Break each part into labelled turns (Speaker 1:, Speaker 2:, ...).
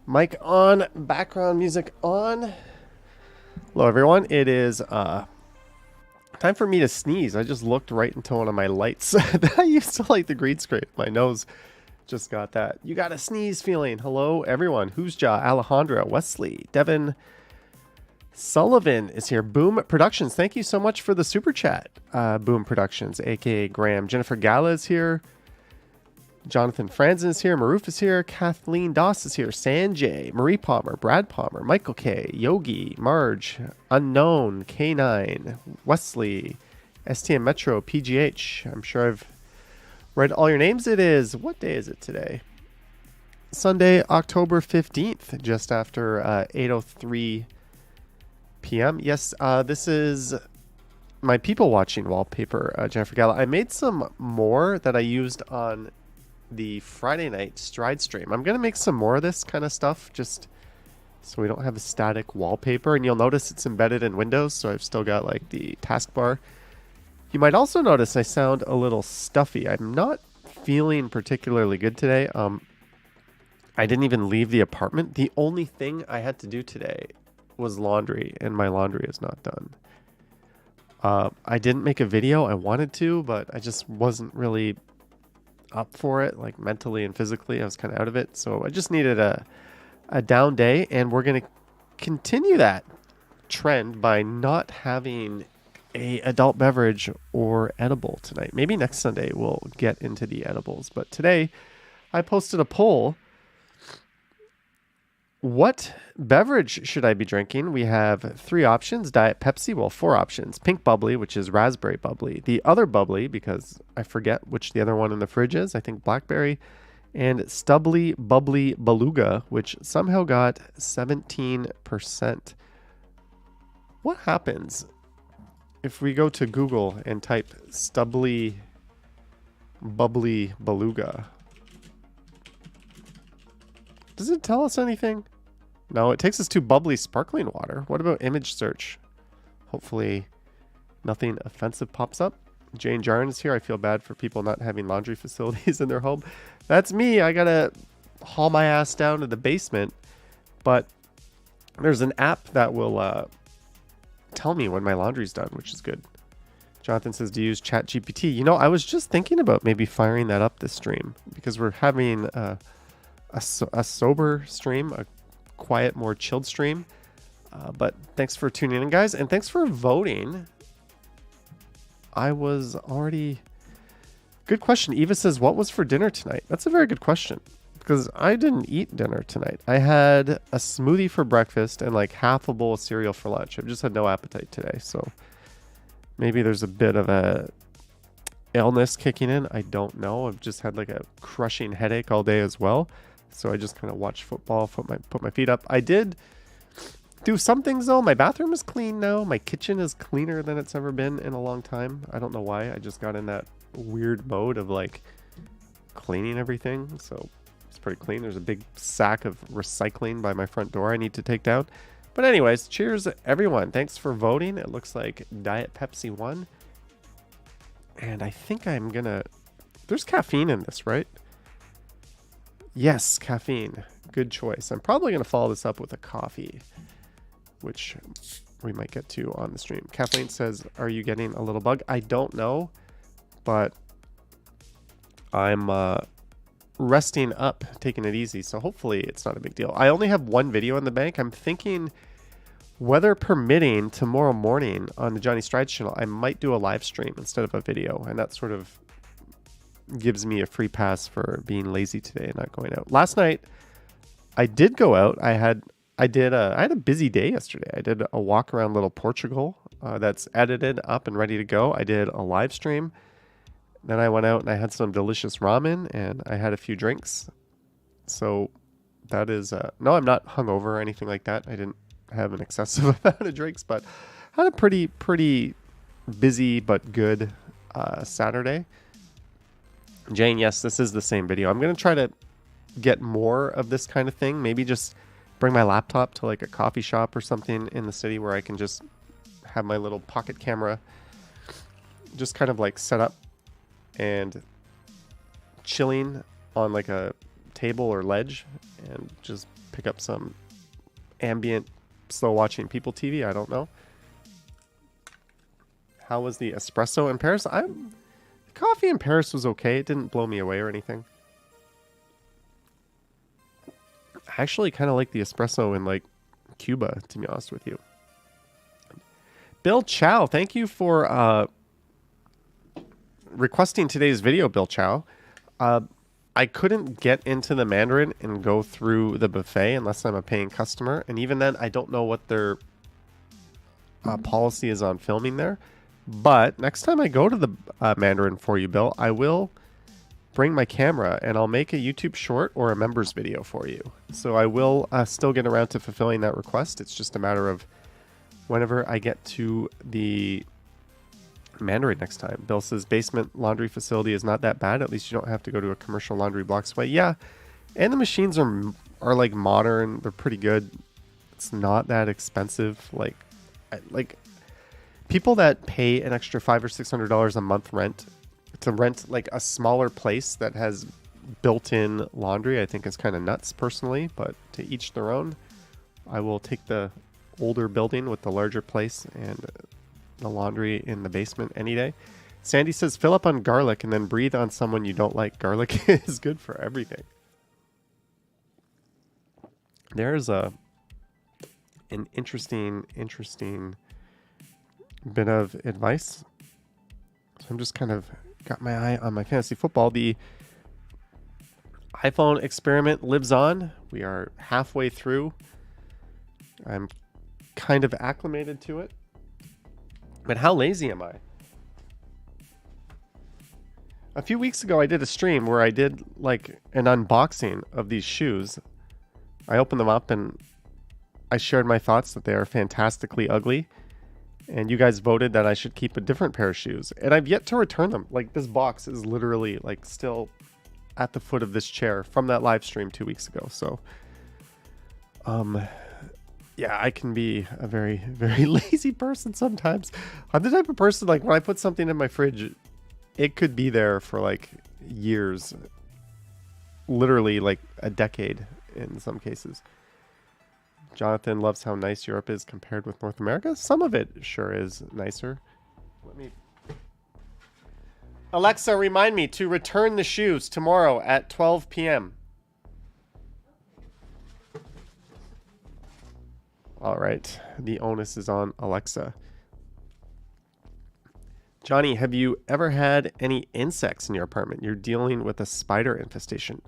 Speaker 1: Mic on, background music on. Hello everyone, it is time for me to sneeze. I just looked right into one of my lights. I used to light the green screen. My nose just got that. You got a sneeze feeling. Hello everyone. Who's Ja? Alejandra, Wesley, Devin, Sullivan is here. Boom Productions, thank you so much for the super chat. Boom Productions, aka Graham. Jennifer Gala is here. Jonathan Franzen is here. Maroof is here. Kathleen Doss is here. Sanjay, Marie Palmer, Brad Palmer, Michael K, Yogi, Marge, Unknown, K9, Wesley, STM Metro, PGH. I'm sure I've read all your names. It is, what day is it today? Sunday, October 15th, just after 8:03 p.m. Yes, this is my people watching wallpaper, Jennifer Gala. I made some more that I used on the Friday night Stride stream. I'm gonna make some more of this kind of stuff just so we don't have a static wallpaper, and you'll notice it's embedded in Windows, so I've still got like the taskbar. You might also notice I sound a little stuffy. I'm not feeling particularly good today. I didn't even leave the apartment. The only thing I had to do today was laundry, and my laundry is not done. I didn't make a video. I wanted to, but I just wasn't really up for it, like mentally and physically. I was kind of out of it, so I just needed a down day, and we're going to continue that trend by not having a adult beverage or edible tonight. Maybe next Sunday we'll get into the edibles, but today I posted a poll. What beverage should I be drinking? We have 3 options. Diet Pepsi, well, 4 options. Pink bubbly, which is raspberry bubbly. The other bubbly, because I forget which the other one in the fridge is, I think blackberry. And Stubbly Bubbly Beluga, which somehow got 17%. What happens if we go to Google and type Stubbly Bubbly Beluga? Does it tell us anything? No, it takes us to bubbly sparkling water. What about image search? Hopefully nothing offensive pops up. Jane Jarn is here. I feel bad for people not having laundry facilities in their home. That's me. I gotta haul my ass down to the basement. But there's an app that will tell me when my laundry's done, which is good. Jonathan says to use ChatGPT. You know, I was just thinking about maybe firing that up this stream, because we're having a sober stream, a quiet, more chilled stream. But thanks for tuning in, guys, and thanks for voting. I was already... Good question. Eva says, what was for dinner tonight? That's a very good question, because I didn't eat dinner tonight. I had a smoothie for breakfast and like half a bowl of cereal for lunch. I've just had no appetite today, so maybe there's a bit of a illness kicking in. I don't know. I've just had like a crushing headache all day as well. So I just kind of watched football, put my feet up. I did do some things though. My bathroom is clean now. My kitchen is cleaner than it's ever been in a long time. I don't know why. I just got in that weird mode of like cleaning everything. So it's pretty clean. There's a big sack of recycling by my front door I need to take down. But anyways, cheers everyone. Thanks for voting. It looks like Diet Pepsi won. And I think I'm gonna... There's caffeine in this, right? Yes, caffeine. Good choice. I'm probably going to follow this up with a coffee, which we might get to on the stream. Kathleen says, are you getting a little bug? I don't know, but I'm resting up, taking it easy, so hopefully it's not a big deal. I only have one video in the bank. I'm thinking, weather permitting, tomorrow morning on the Johnny Strides channel, I might do a live stream instead of a video, and that sort of gives me a free pass for being lazy today and not going out. Last night I did go out. I had a busy day yesterday. I did a walk around Little Portugal that's edited up and ready to go. I did a live stream. Then I went out and I had some delicious ramen and I had a few drinks. So that is no, I'm not hungover or anything like that. I didn't have an excessive amount of drinks, but had a pretty busy but good Saturday. Jane, yes, this is the same video. I'm going to try to get more of this kind of thing. Maybe just bring my laptop to like a coffee shop or something in the city where I can just have my little pocket camera just kind of like set up and chilling on like a table or ledge and just pick up some ambient, slow watching people TV. I don't know. How was the espresso in Paris? The coffee in Paris was okay. It didn't blow me away or anything. I actually kind of like the espresso in like Cuba, to be honest with you. Bill Chow, thank you for requesting today's video, Bill Chow. I couldn't get into the Mandarin and go through the buffet unless I'm a paying customer. And even then, I don't know what their policy is on filming there. But next time I go to the Mandarin for you, Bill, I will bring my camera and I'll make a YouTube short or a members video for you. So I will still get around to fulfilling that request. It's just a matter of whenever I get to the Mandarin next time. Bill says basement laundry facility is not that bad. At least you don't have to go to a commercial laundry blocks away. Yeah, and the machines are like modern. They're pretty good. It's not that expensive. Like people that pay an extra $500 or $600 a month rent to rent like a smaller place that has built-in laundry, I think is kind of nuts personally. But to each their own. I will take the older building with the larger place and the laundry in the basement any day. Sandy says fill up on garlic and then breathe on someone you don't like. Garlic is good for everything. There's an interesting bit of advice. So I'm just kind of got my eye on my fantasy football. The iPhone experiment lives on. We are halfway through. I'm kind of acclimated to it. But how lazy am I? A few weeks ago, I did a stream where I did like an unboxing of these shoes. I opened them up and I shared my thoughts that they are fantastically ugly. And you guys voted that I should keep a different pair of shoes. And I've yet to return them. Like this box is literally like still at the foot of this chair from that live stream 2 weeks ago. So, yeah, I can be a very, very lazy person sometimes. I'm the type of person, like, when I put something in my fridge, it could be there for, like, years. Literally, like, a decade in some cases. Jonathan loves how nice Europe is compared with North America. Some of it sure is nicer. Alexa, remind me to return the shoes tomorrow at 12 p.m. All right, the onus is on Alexa. Johnny, have you ever had any insects in your apartment? You're dealing with a spider infestation.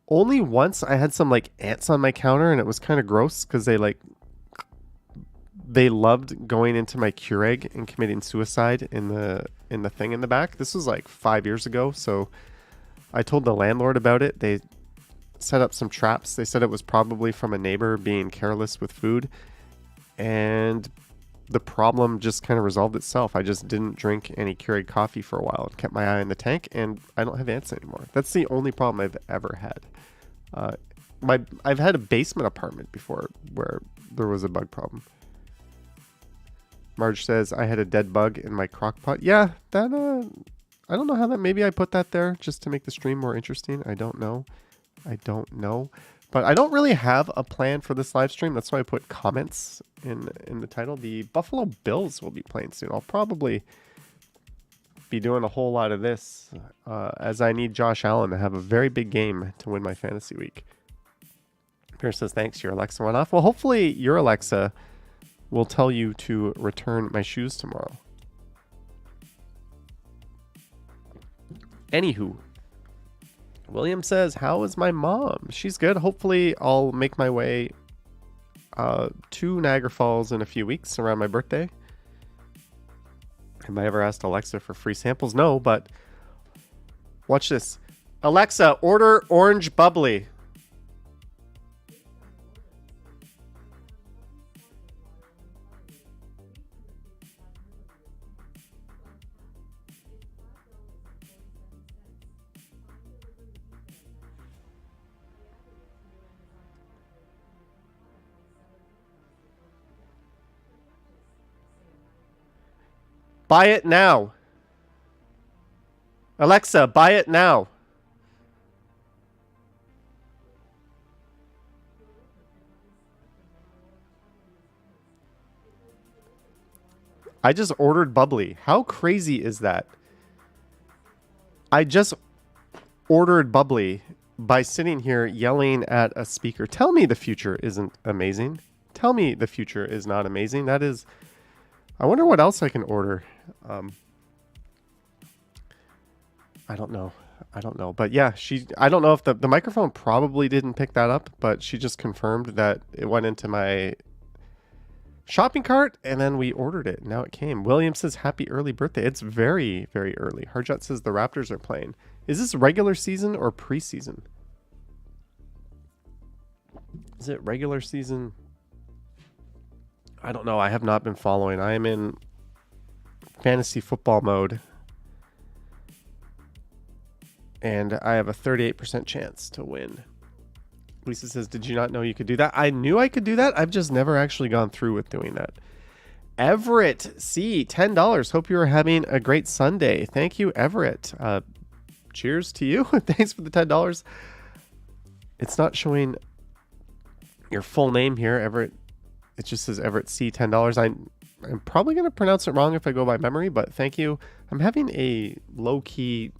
Speaker 1: Only once I had some like ants on my counter and it was kind of gross because they loved going into my Keurig and committing suicide in the thing in the back. This was like 5 years ago, so I told the landlord about it. They set up some traps. They said it was probably from a neighbor being careless with food, and the problem just kind of resolved itself. I just didn't drink any Keurig coffee for a while and kept my eye on the tank, and I don't have ants anymore. That's the only problem I've ever had. I've had a basement apartment before where there was a bug problem. Marge says I had a dead bug in my crock pot. Yeah, that I don't know how that. Maybe I put that there just to make the stream more interesting. I don't know. But I don't really have a plan for this live stream. That's why I put comments in the title. The Buffalo Bills will be playing soon. I'll probably be doing a whole lot of this as I need Josh Allen to have a very big game to win my fantasy week. Pierce says, thanks, your Alexa went off. Well, hopefully your Alexa will tell you to return my shoes tomorrow. Anywho, William says, how is my mom? She's good. Hopefully I'll make my way to Niagara Falls in a few weeks around my birthday. Have I ever asked Alexa for free samples? No, but watch this. Alexa, order orange bubbly. Buy it now. Alexa, buy it now. I just ordered bubbly. How crazy is that? I just ordered bubbly by sitting here yelling at a speaker. Tell me the future isn't amazing. Tell me the future is not amazing. That is... I wonder what else I can order. I don't know. I don't know. But yeah, I don't know if the microphone probably didn't pick that up, but she just confirmed that it went into my shopping cart and then we ordered it. Now it came. William says happy early birthday. It's very, very early. Harjot says the Raptors are playing. Is this regular season or preseason? Is it regular season? I don't know. I have not been following. I am in fantasy football mode. And I have a 38% chance to win. Lisa says, did you not know you could do that? I knew I could do that. I've just never actually gone through with doing that. Everett C, $10. Hope you are having a great Sunday. Thank you, Everett. Cheers to you. Thanks for the $10. It's not showing your full name here, Everett. It just says Everett C, $10. I'm probably going to pronounce it wrong if I go by memory, but thank you. I'm having a low-key,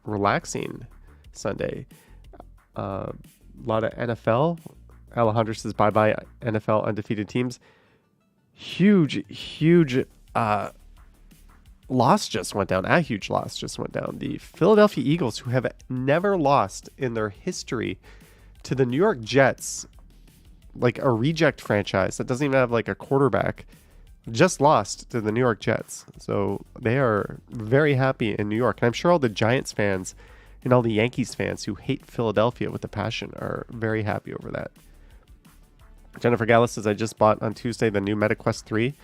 Speaker 1: relaxing Sunday. A lot of NFL. Alejandro says bye-bye NFL undefeated teams. Huge loss just went down. A huge loss just went down. The Philadelphia Eagles, who have never lost in their history to the New York Jets, like a reject franchise that doesn't even have like a quarterback, just lost to the New York Jets. So they are very happy in New York. And I'm sure all the Giants fans and all the Yankees fans who hate Philadelphia with a passion are very happy over that. Jennifer Gallus says, I just bought on Tuesday the new MetaQuest 3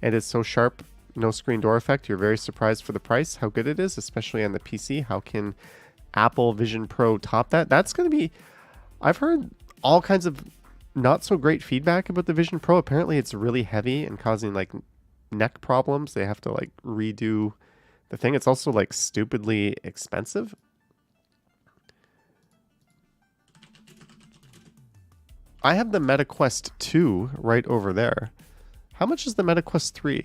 Speaker 1: and it's so sharp, no screen door effect. You're very surprised for the price, how good it is, especially on the PC. How can Apple Vision Pro top that? That's going to be... I've heard all kinds of not so great feedback about the Vision Pro. Apparently it's really heavy and causing like neck problems. They have to like redo the thing. It's also like stupidly expensive. I have the MetaQuest 2 right over there. How much is the MetaQuest 3?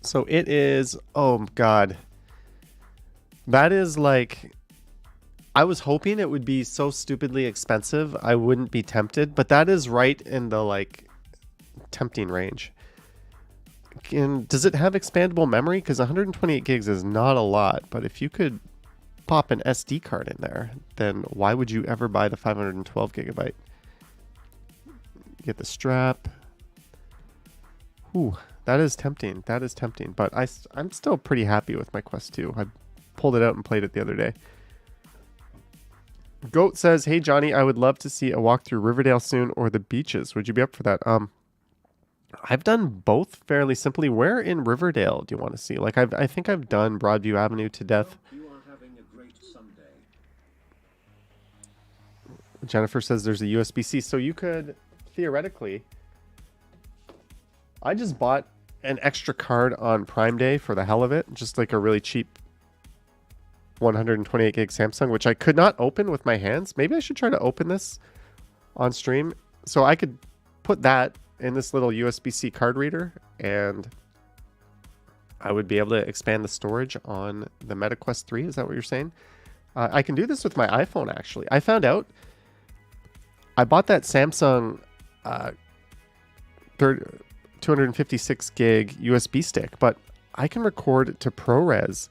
Speaker 1: So it is, oh God. That is like, I was hoping it would be so stupidly expensive I wouldn't be tempted, but that is right in the like tempting range. And does it have expandable memory? Because 128 gigs is not a lot, but if you could pop an SD card in there, then why would you ever buy the 512 gigabyte? Get the strap. Ooh, that is tempting. That is tempting, but I'm still pretty happy with my Quest 2. I pulled it out and played it the other day. Goat says, hey Johnny, I would love to see a walk through Riverdale soon or the beaches. Would you be up for that? I've done both fairly simply. Where in Riverdale do you want to see? Like I think I've done Broadview Avenue to death.
Speaker 2: You are having a great Sunday.
Speaker 1: Jennifer says there's a USB-C, so you could theoretically. I just bought an extra card on Prime Day for the hell of it, just like a really cheap 128 gig Samsung, which I could not open with my hands. Maybe I should try to open this on stream. So I could put that in this little USB-C card reader and I would be able to expand the storage on the MetaQuest 3. Is that what you're saying? I can do this with my iPhone, actually. I found out I bought that Samsung 256 gig USB stick, but I can record to ProRes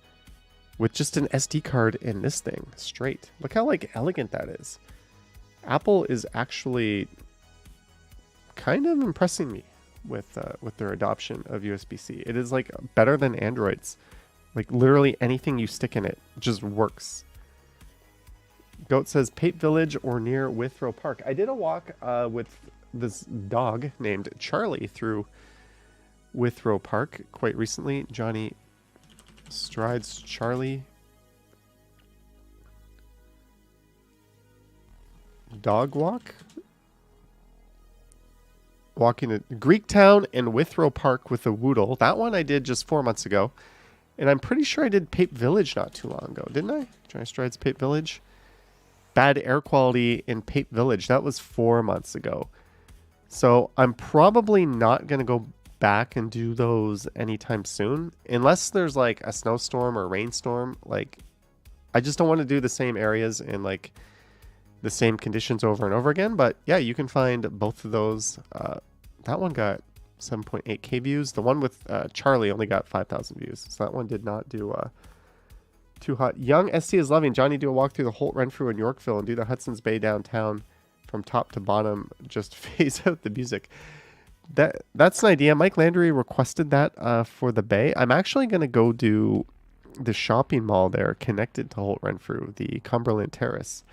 Speaker 1: with just an SD card in this thing straight. Look how like elegant that is. Apple is actually kind of impressing me with their adoption of USB-C. It is like better than Android's. Like literally anything you stick in it just works. Goat says Pape Village or near Withrow Park. I did a walk with this dog named Charlie through Withrow Park quite recently. Johnny strides Charlie. Dog walk? Walking at Greektown and Withrow Park with a Woodle. That one I did just 4 months ago. And I'm pretty sure I did Pape Village not too long ago, didn't I? Johnny strides Pape Village. Bad air quality in Pape Village. That was 4 months ago. So I'm probably not going to go back and do those anytime soon. Unless there's like a snowstorm or rainstorm. Like, I just don't want to do the same areas in like the same conditions over and over again. But yeah, you can find both of those. That one got 7.8k views. The one with Charlie only got 5,000 views. So that one did not do too hot. Young ST is loving. Johnny, do a walk through the Holt Renfrew in Yorkville and do the Hudson's Bay downtown from top to bottom. Just phase out the music. That's an idea. Mike Landry requested that for the Bay. I'm actually going to go do the shopping mall there connected to Holt Renfrew, the Cumberland Terrace,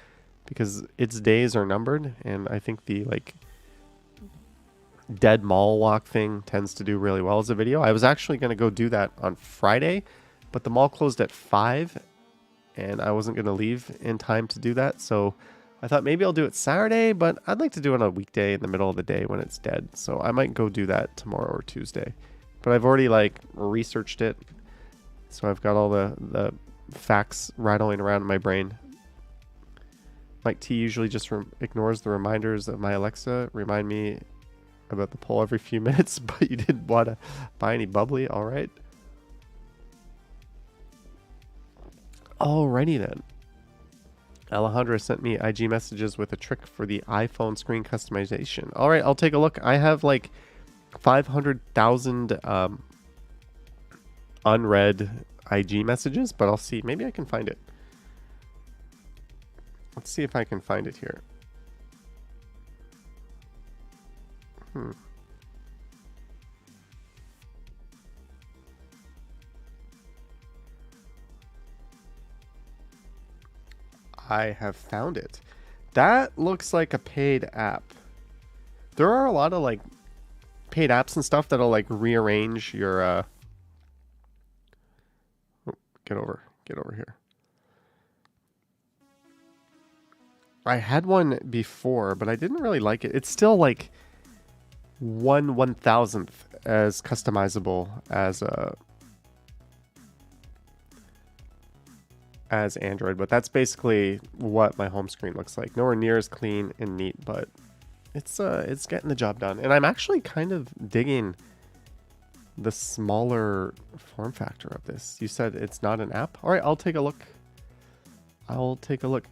Speaker 1: because its days are numbered, and I think the like dead mall walk thing tends to do really well as a video. I was actually going to go do that on Friday, but the mall closed at 5 and I wasn't going to leave in time to do that. So I thought maybe I'll do it Saturday, but I'd like to do it on a weekday in the middle of the day when it's dead. So I might go do that tomorrow or Tuesday. But I've already like researched it. So I've got all the facts rattling around in my brain. Mike T usually just ignores the reminders of my Alexa. Remind me about the poll every few minutes, but you didn't want to buy any bubbly. All right. Alrighty then. Alejandra sent me IG messages with a trick for the iPhone screen customization. All right, I'll take a look. I have like 500,000 unread IG messages, but I'll see. Maybe I can find it. Let's see if I can find it here. I have found it. That looks like a paid app. There are a lot of like paid apps and stuff that'll like rearrange your get over here. I had one before, but I didn't really like it. It's still like 1/1000th as customizable as Android, but that's basically what my home screen looks like. Nowhere near as clean and neat, but it's getting the job done. And I'm actually kind of digging the smaller form factor of this. You said it's not an app? All right, I'll take a look.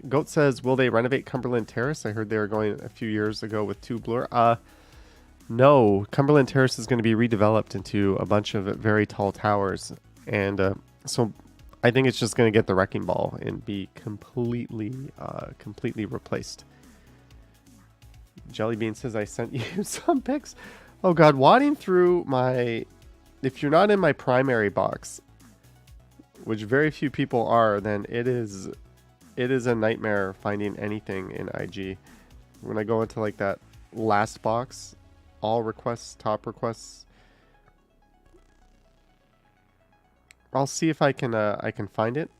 Speaker 1: Goat says, will they renovate Cumberland Terrace? I heard they were going a few years ago with 2 Bloor. No, Cumberland Terrace is going to be redeveloped into a bunch of very tall towers. And so I think it's just going to get the wrecking ball and be completely replaced. Jellybean says, I sent you some pics. Oh God, wadding through my... If you're not in my primary box, which very few people are, then it is a nightmare finding anything in IG. When I go into like that last box, all requests, top requests, I'll see if I can find it.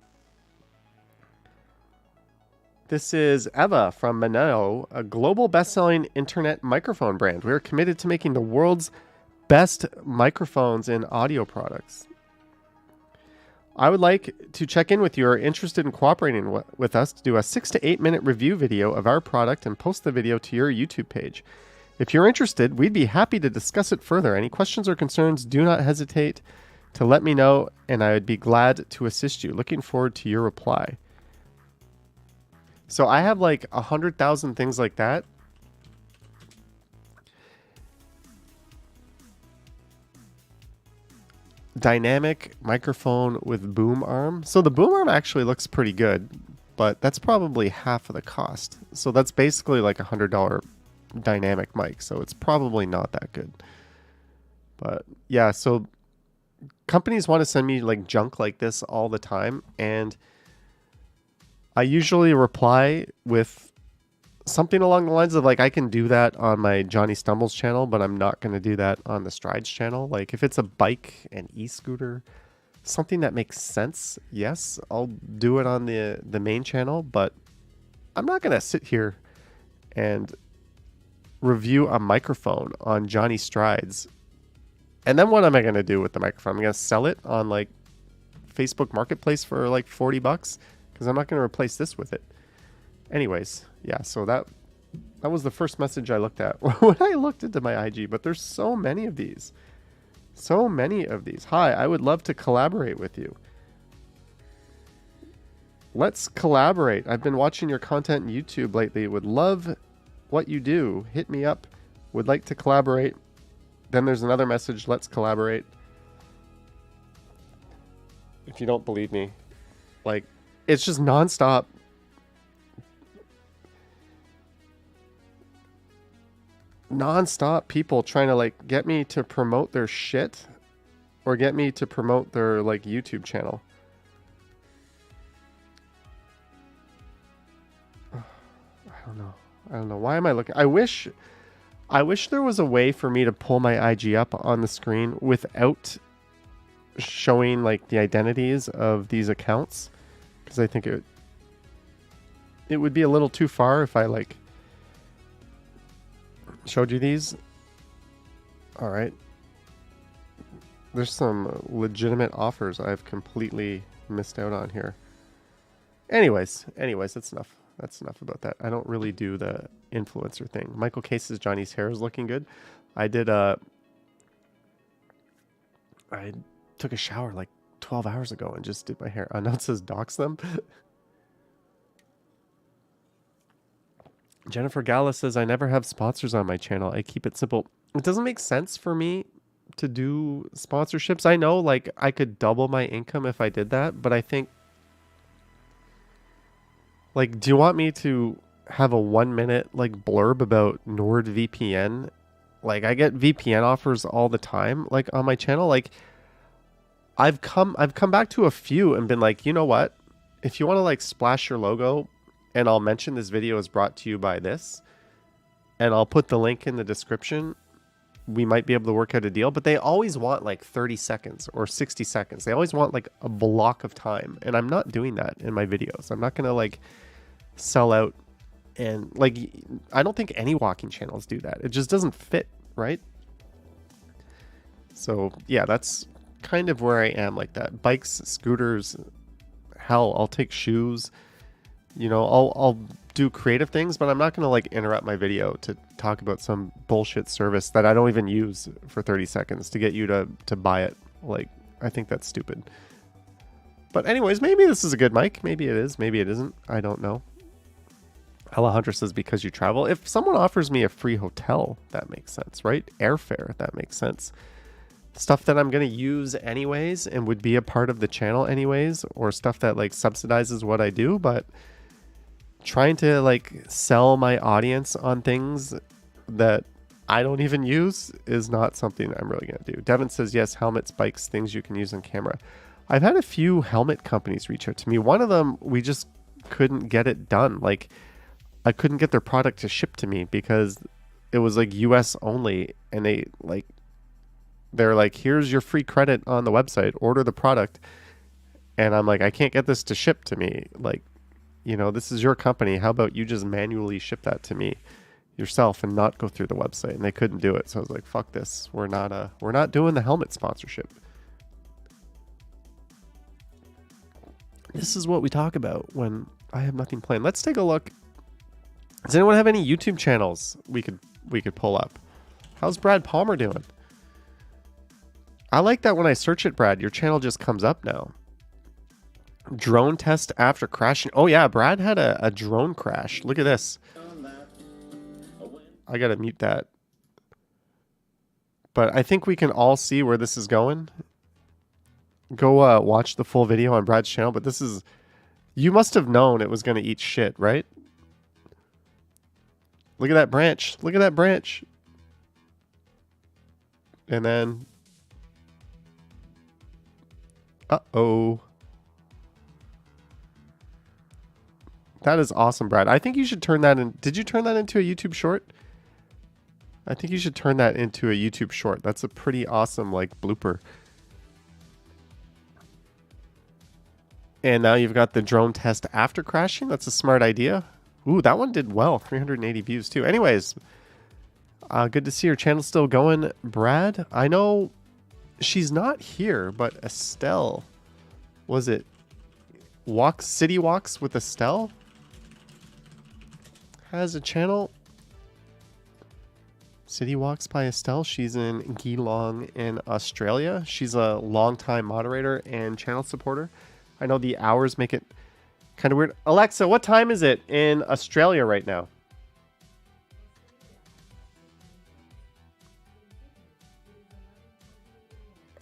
Speaker 1: This is Eva from Maneo, a global best-selling internet microphone brand. We are committed to making the world's best microphones and audio products. I would like to check in with you or interested in cooperating with us to do a 6 to 8 minute review video of our product and post the video to your YouTube page. If you're interested, we'd be happy to discuss it further. Any questions or concerns, do not hesitate to let me know, and I would be glad to assist you. Looking forward to your reply. So I have like 100,000 things like that. Dynamic microphone with boom arm. So the boom arm actually looks pretty good, but that's probably half of the cost. So that's basically like $100 dynamic mic. So it's probably not that good. But yeah, so companies want to send me like junk like this all the time, and I usually reply with something along the lines of like, I can do that on my Johnny Stumbles channel, but I'm not going to do that on the Strides channel. Like if it's a bike and e-scooter, something that makes sense, yes, I'll do it on the main channel, but I'm not going to sit here and review a microphone on Johnny Strides. And then what am I going to do with the microphone? I'm going to sell it on like Facebook Marketplace for like $40 because I'm not going to replace this with it. Anyways, yeah, so that was the first message I looked at when I looked into my IG, but there's so many of these. So many of these. Hi, I would love to collaborate with you. Let's collaborate. I've been watching your content on YouTube lately. Would love what you do. Hit me up. Would like to collaborate. Then there's another message. Let's collaborate. If you don't believe me, like, it's just nonstop. Nonstop people trying to like get me to promote their shit or get me to promote their like YouTube channel. I don't know. Why am I looking? I wish there was a way for me to pull my IG up on the screen without showing like the identities of these accounts, because I think it would be a little too far if I like showed you these. All right. There's some legitimate offers I've completely missed out on here. Anyways, that's enough. That's enough about that. I don't really do the influencer thing. Michael Case's Johnny's hair is looking good. I took a shower like 12 hours ago and just did my hair. Oh, now it says dox them. Jennifer Gala says, I never have sponsors on my channel. I keep it simple. It doesn't make sense for me to do sponsorships. I know like I could double my income if I did that, but I think like, do you want me to have a 1 minute like blurb about NordVPN? Like I get VPN offers all the time, like on my channel. Like I've come back to a few and been like, you know what? If you want to like splash your logo and I'll mention this video is brought to you by this and I'll put the link in the description, we might be able to work out a deal. But they always want like 30 seconds or 60 seconds. They always want like a block of time. And I'm not doing that in my videos. I'm not going to like sell out. And like, I don't think any walking channels do that. It just doesn't fit, right? So yeah, that's kind of where I am like that. Bikes, scooters, hell, I'll take shoes. You know, I'll do creative things, but I'm not going to like interrupt my video to talk about some bullshit service that I don't even use for 30 seconds to get you to buy it. Like, I think that's stupid. But anyways, maybe this is a good mic. Maybe it is. Maybe it isn't. I don't know. Ella Hunter says, because you travel. If someone offers me a free hotel, that makes sense, right? Airfare, that makes sense. Stuff that I'm going to use anyways and would be a part of the channel anyways, or stuff that like subsidizes what I do. But trying to like sell my audience on things that I don't even use is not something I'm really going to do. Devin says, yes, helmets, bikes, things you can use on camera. I've had a few helmet companies reach out to me. One of them, we just couldn't get it done. Like, I couldn't get their product to ship to me because it was like US only. And they're like, here's your free credit on the website, order the product. And I'm like, I can't get this to ship to me. Like, you know, this is your company. How about you just manually ship that to me yourself and not go through the website? And they couldn't do it. So I was like, fuck this. We're not doing the helmet sponsorship. This is what we talk about when I have nothing planned. Let's take a look. Does anyone have any YouTube channels we could pull up? How's Brad Palmer doing? I like that when I search it, Brad, your channel just comes up now. Drone test after crashing. Oh yeah, Brad had a drone crash. Look at this. I gotta mute that. But I think we can all see where this is going. Go watch the full video on Brad's channel. But this is... You must have known it was going to eat shit, right? Look at that branch. Look at that branch. And then... Uh-oh. That is awesome, Brad. I think you should turn that in... Did you turn that into a YouTube short? I think you should turn that into a YouTube short. That's a pretty awesome, like, blooper. And now you've got the drone test after crashing. That's a smart idea. Ooh, that one did well. 380 views, too. Anyways, good to see your channel still going, Brad. I know she's not here, but Estelle... Was it City Walks with Estelle? Has a channel. City Walks by Estelle. She's in Geelong in Australia. She's a longtime moderator and channel supporter. I know the hours make it kind of weird. Alexa, what time is it in Australia right now?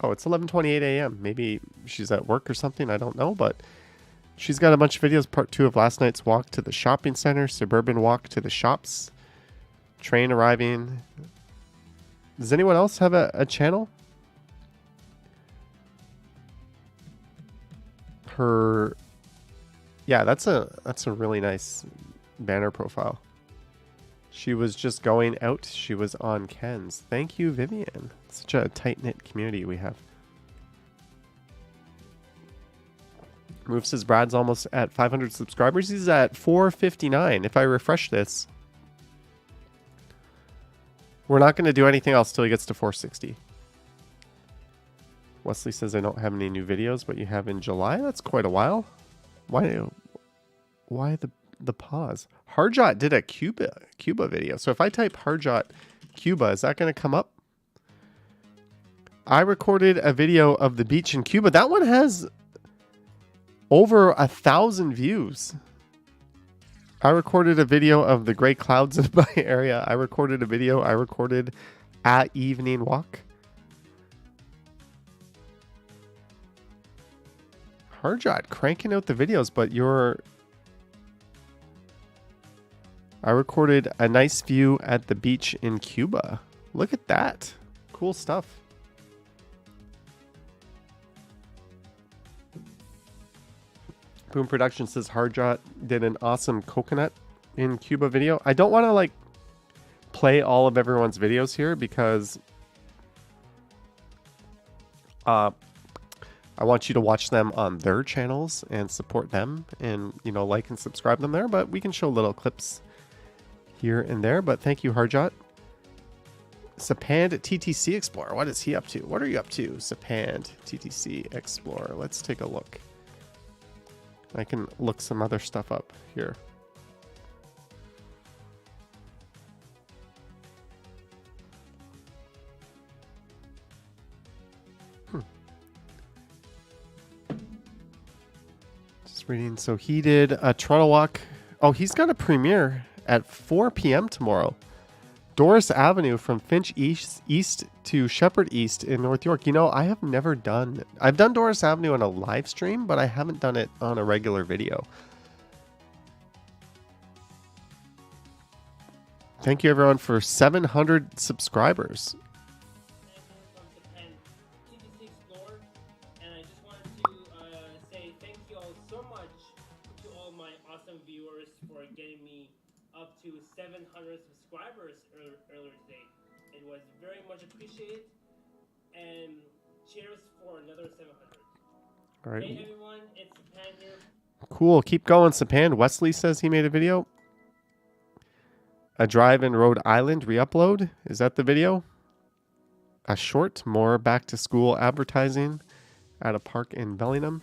Speaker 1: Oh, it's 11:28 a.m. Maybe she's at work or something. I don't know, but she's got a bunch of videos. Part 2 of last night's walk to the shopping center, suburban walk to the shops, train arriving. Does anyone else have a channel? Yeah, that's a really nice banner profile. She was just going out. She was on Ken's. Thank you, Vivian. Such a tight-knit community we have. Move says Brad's almost at 500 subscribers. He's at 459. If I refresh this, we're not going to do anything else till he gets to 460. Wesley says I don't have any new videos, but you have in July. That's quite a while. Why the pause? Harjot did a Cuba video. So if I type Harjot Cuba, is that going to come up? I recorded a video of the beach in Cuba. That one has over 1,000 views. I recorded a video of the gray clouds in my area. I recorded a video I recorded at evening walk. Harjot cranking out the videos, but I recorded a nice view at the beach in Cuba. Look at that. Cool stuff. Boom Production says Harjot did an awesome coconut in Cuba video. I don't want to like play all of everyone's videos here because I want you to watch them on their channels and support them and, you know, like and subscribe them there. But we can show little clips here and there. But thank you, Harjot. Sapand TTC Explorer. What is he up to? What are you up to, Sapand TTC Explorer? Let's take a look. I can look some other stuff up here. Just reading. So he did a Toronto walk. Oh, he's got a premiere at 4 p.m. tomorrow. Doris Avenue from Finch East to Shepherd East in North York. You know, I've done Doris Avenue on a live stream, but I haven't done it on a regular video. Thank you everyone for 700 subscribers.
Speaker 3: And I just wanted to say thank you all so much to all my awesome viewers for getting me up to 700 subscribers earlier today. It was very much appreciated, and cheers for another 700.
Speaker 1: All right.
Speaker 3: Hey everyone, it's Sapan here.
Speaker 1: Cool. Keep going, Sapan. Wesley says he made a video. A drive in Rhode Island re-upload. Is that the video? A short, more back to school advertising at a park in Bellingham.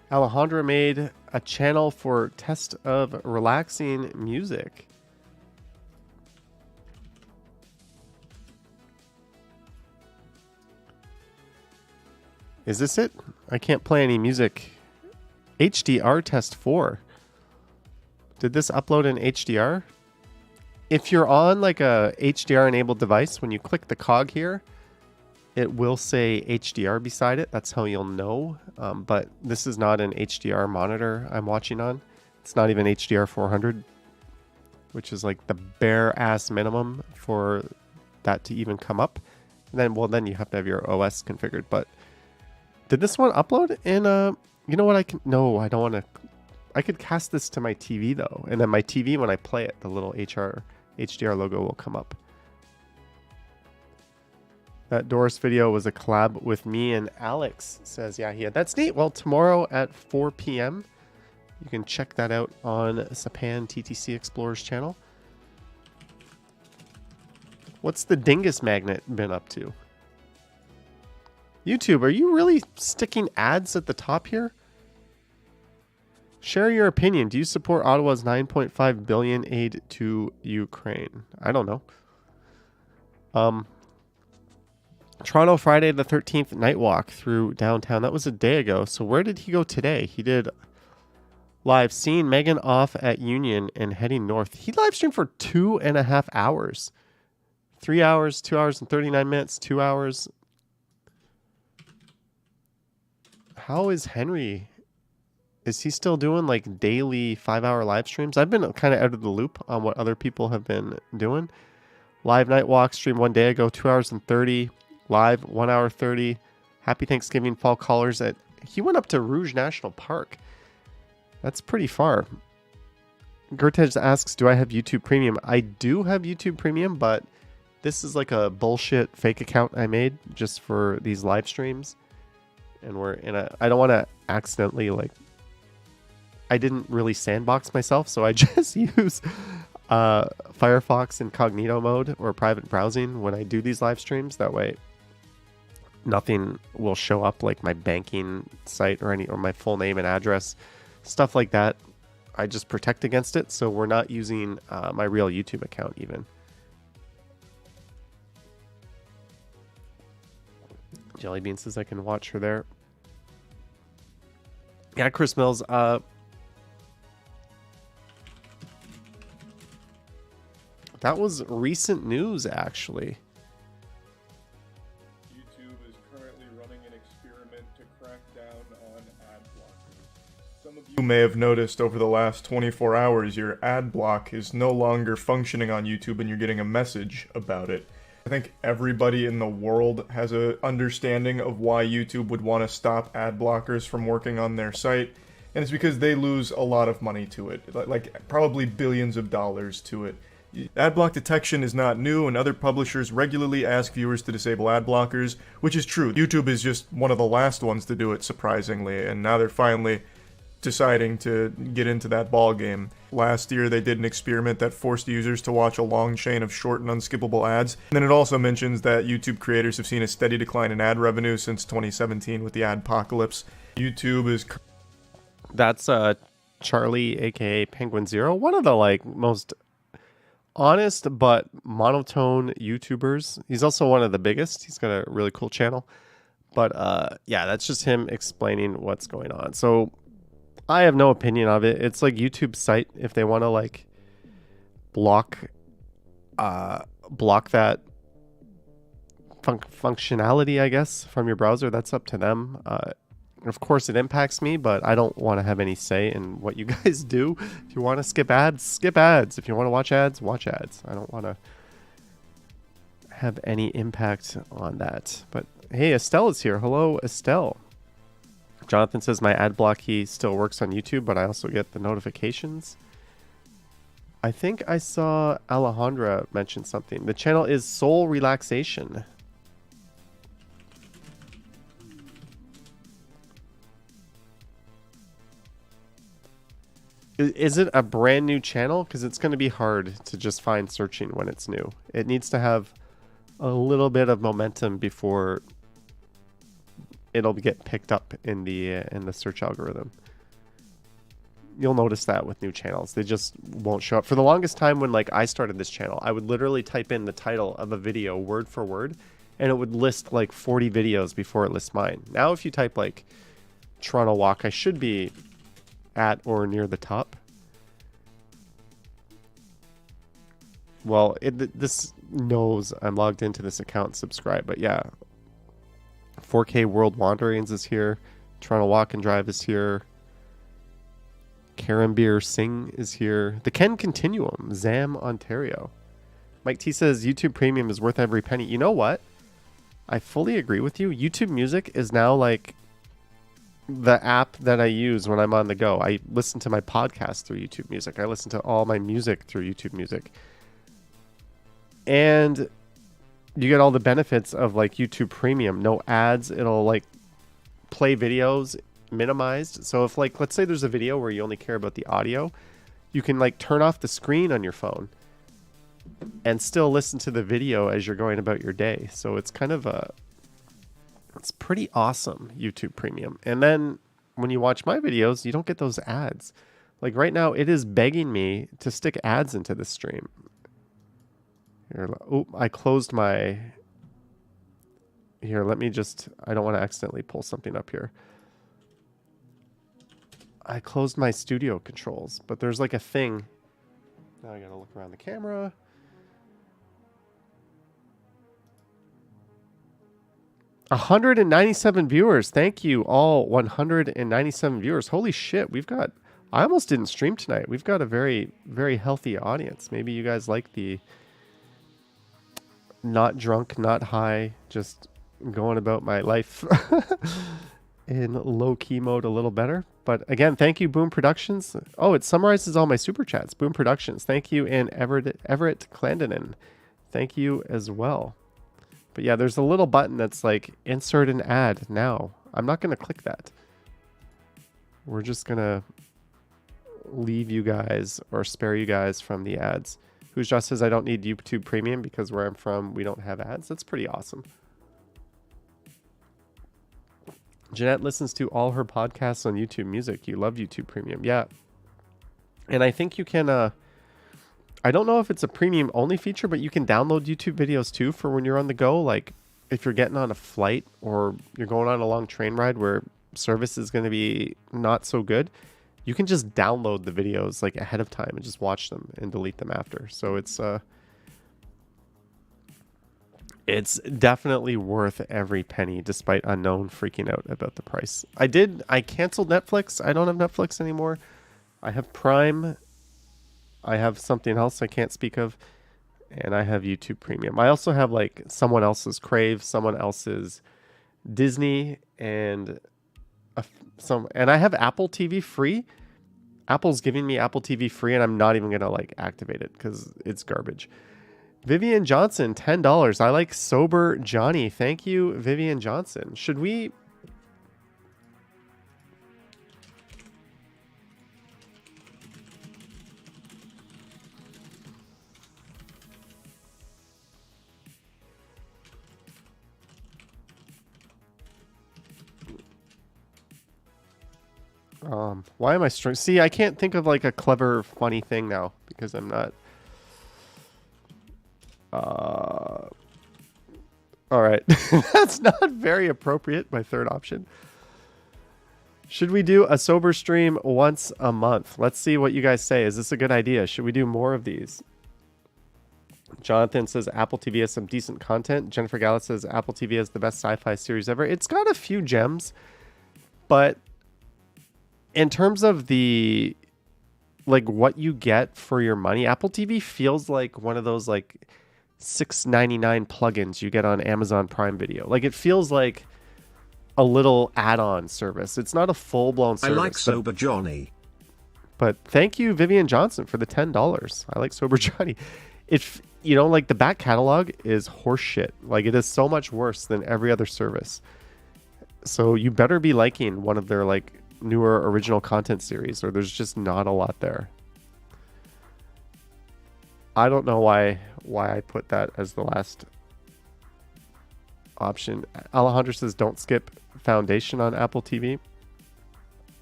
Speaker 1: Alejandra made a channel for test of relaxing music. Is this it? I can't play any music. HDR test 4. Did this upload in HDR? If you're on like a HDR enabled device, when you click the cog here, it will say HDR beside it. That's how you'll know. But this is not an HDR monitor I'm watching on. It's not even HDR 400, which is like the bare ass minimum for that to even come up. And then, well, then you have to have your OS configured. But did this one upload in you know what I can, no, I don't want to, I could cast this to my TV though. And then my TV, when I play it, the little HDR logo will come up. That Doris video was a collab with me and Alex, says Yahia. That's neat. Well, tomorrow at 4 p.m. you can check that out on Sapan TTC Explorer's channel. What's the dingus magnet been up to? YouTube, are you really sticking ads at the top here? Share your opinion. Do you support Ottawa's 9.5 billion aid to Ukraine? I don't know. Toronto Friday the 13th night walk through downtown. That was a day ago. So where did he go today? He did live seeing Megan off at Union and heading north. He live streamed for 2.5 hours. 3 hours, 2 hours and 39 minutes, 2 hours. How is Henry? Is he still doing like daily 5-hour live streams? I've been kind of out of the loop on what other people have been doing. Live night walk stream 1 day ago, 2 hours and 30. Live 1 hour 30. Happy Thanksgiving fall callers at. He went up to Rouge National Park. That's pretty far. Gertej asks, do I have YouTube Premium? I do have YouTube Premium, but this is like a bullshit fake account I made just for these live streams. And we're in a. I don't want to accidentally like. I didn't really sandbox myself, so I just use Firefox incognito mode or private browsing when I do these live streams. That way, nothing will show up like my banking site or my full name and address, stuff like that. I just protect against it, so we're not using my real YouTube account even. Jellybean says I can watch her there. Yeah, Chris Mills. That was recent news, actually.
Speaker 4: YouTube is currently running an experiment to crack down on ad blockers. Some of you may have noticed over the last 24 hours your ad block is no longer functioning on YouTube and you're getting a message about it. I think everybody in the world has an understanding of why YouTube would want to stop ad blockers from working on their site, and it's because they lose a lot of money to it, like probably billions of dollars to it. Ad block detection is not new, and other publishers regularly ask viewers to disable ad blockers, which is true. YouTube is just one of the last ones to do it, surprisingly, and now they're finally deciding to get into that ball game. Last year, they did an experiment that forced users to watch a long chain of short and unskippable ads. And then it also mentions that YouTube creators have seen a steady decline in ad revenue since 2017 with the adpocalypse. YouTube is...
Speaker 1: That's Charlie, aka Penguin Zero, one of the like most honest but monotone YouTubers. He's also one of the biggest. He's got a really cool channel. But yeah, that's just him explaining what's going on. So I have no opinion of it. It's like YouTube's site. If they want to like block that functionality, I guess, from your browser, that's up to them. Of course, it impacts me, but I don't want to have any say in what you guys do. If you want to skip ads, skip ads. If you want to watch ads, watch ads. I don't want to have any impact on that. But hey, Estelle is here. Hello, Estelle. Jonathan says my ad block key still works on YouTube, but I also get the notifications. I think I saw Alejandra mention something. The channel is Soul Relaxation. Is it a brand new channel? Because it's going to be hard to just find searching when it's new. It needs to have a little bit of momentum before it'll get picked up in the search algorithm. You'll notice that with new channels. They just won't show up. For the longest time when like I started this channel, I would literally type in the title of a video word for word, and it would list like 40 videos before it lists mine. Now if you type like Toronto Walk, I should be at or near the top. Well, this knows I'm logged into this account, subscribe, but yeah. 4K World Wanderings is here. Toronto Walk and Drive is here. Karambir Singh is here. The Ken Continuum, Zam, Ontario. Mike T says YouTube Premium is worth every penny. You know what? I fully agree with you. YouTube Music is now like the app that I use when I'm on the go. I listen to my podcast through YouTube Music. I listen to all my music through YouTube Music. And you get all the benefits of like YouTube Premium. No ads. It'll like play videos minimized. So if like, let's say there's a video where you only care about the audio, you can like turn off the screen on your phone and still listen to the video as you're going about your day. So it's kind of it's pretty awesome, YouTube Premium. And then when you watch my videos, you don't get those ads. Like right now, it is begging me to stick ads into the stream. Here, oh, I closed my... Here, let me just... I don't want to accidentally pull something up here. I closed my studio controls, but there's like a thing. Now I gotta look around the camera. $197 viewers. Thank you all 197 viewers. Holy shit, we've got... I almost didn't stream tonight. We've got a very, very healthy audience. Maybe you guys like the not drunk, not high, just going about my life in low-key mode a little better. But again, thank you, Boom Productions. Oh, it summarizes all my super chats. Boom Productions. Thank you, and Everett Clandon. Thank you as well. But yeah, there's a little button that's like, insert an ad now. I'm not going to click that. We're just going to leave you guys or spare you guys from the ads. Who's just says I don't need YouTube Premium because where I'm from, we don't have ads. That's pretty awesome. Jeanette listens to all her podcasts on YouTube Music. You love YouTube Premium. Yeah. And I think you can, I don't know if it's a premium only feature, but you can download YouTube videos too for when you're on the go. Like if you're getting on a flight or you're going on a long train ride where service is going to be not so good, you can just download the videos like ahead of time and just watch them and delete them after. So it's definitely worth every penny, despite Unknown freaking out about the price. I canceled Netflix. I don't have Netflix anymore. I have Prime. I have something else I can't speak of. And I have YouTube Premium. I also have like someone else's Crave, someone else's Disney, and and I have Apple TV free. Apple's giving me Apple TV free, and I'm not even gonna like activate it because it's garbage. Vivian Johnson, $10. I like Sober Johnny. Thank you, Vivian Johnson. Should we... why am I See, I can't think of like a clever, funny thing now because I'm not... all right. That's not very appropriate. My third option. Should we do a sober stream once a month? Let's see what you guys say. Is this a good idea? Should we do more of these? Jonathan says Apple TV has some decent content. Jennifer Gallis says Apple TV has the best sci-fi series ever. It's got a few gems, but in terms of the like what you get for your money, Apple TV feels like one of those like $6.99 plugins you get on Amazon Prime Video. Like it feels like a little add-on service. It's not a full-blown service.
Speaker 2: I like Sober Johnny.
Speaker 1: But thank you, Vivian Johnson, for the $10. I like Sober Johnny. You know, like the back catalog is horseshit. Like it is so much worse than every other service. So you better be liking one of their like newer original content series, or there's just not a lot there. I don't know why I put that as the last option. Alejandro says don't skip Foundation on Apple TV.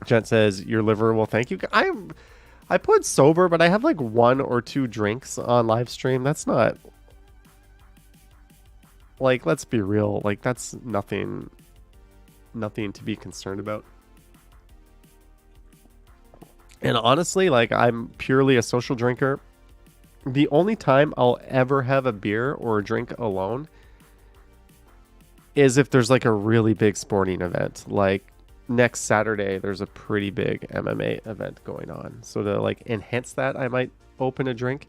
Speaker 1: Jen says your liver will thank you. I put sober, but I have like 1 or 2 drinks on live stream. That's not like, let's be real. Like that's nothing to be concerned about. And honestly, like I'm purely a social drinker. The only time I'll ever have a beer or a drink alone is if there's like a really big sporting event. Like next Saturday, there's a pretty big MMA event going on. So to like enhance that, I might open a drink.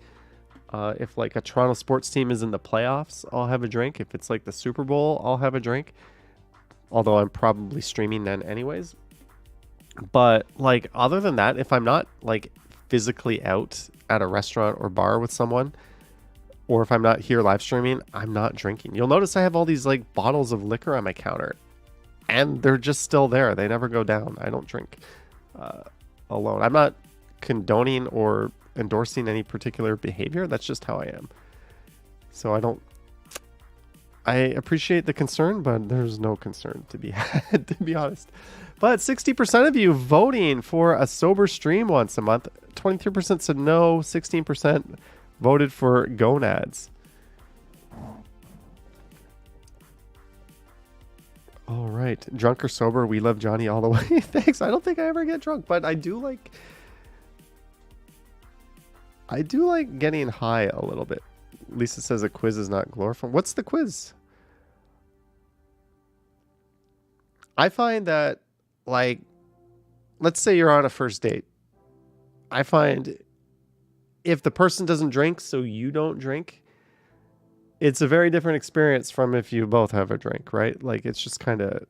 Speaker 1: If like a Toronto sports team is in the playoffs, I'll have a drink. If it's like the Super Bowl, I'll have a drink. Although I'm probably streaming then anyways. But like other than that, if I'm not like physically out at a restaurant or bar with someone, or if I'm not here live streaming, I'm not drinking. You'll notice I have all these like bottles of liquor on my counter and they're just still there. They never go down. I don't drink alone. I'm not condoning or endorsing any particular behavior. That's just how I am. So I appreciate the concern, but there's no concern to be had, to be honest. But 60% of you voting for a sober stream once a month. 23% said no. 16% voted for gonads. All right. Drunk or sober, we love Johnny all the way. Thanks. I don't think I ever get drunk, but I do like getting high a little bit. Lisa says a quiz is not glorified. What's the quiz? I find that, like, let's say you're on a first date. I find if the person doesn't drink, so you don't drink, it's a very different experience from if you both have a drink, right? Like, it's just kind of,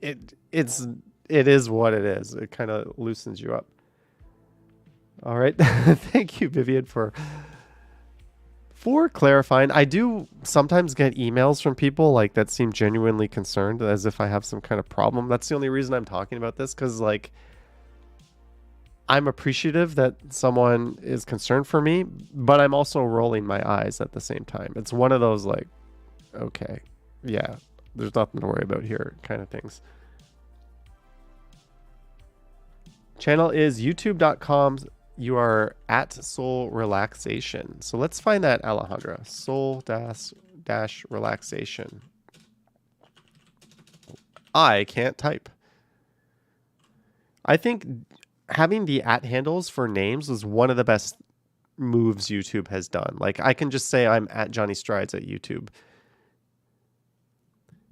Speaker 1: it is what it is. It kind of loosens you up. All right. Thank you, Vivian, for clarifying. I do sometimes get emails from people like that seem genuinely concerned, as if I have some kind of problem. That's the only reason I'm talking about this, because like I'm appreciative that someone is concerned for me, but I'm also rolling my eyes at the same time. It's one of those like, okay, yeah, there's nothing to worry about here kind of things. Channel is youtube.com. You are at Soul Relaxation. So let's find that, Alejandra. Soul dash relaxation. I can't type. I think having the @ handles for names was one of the best moves YouTube has done. Like, I can just say I'm at Johnny Strides at YouTube.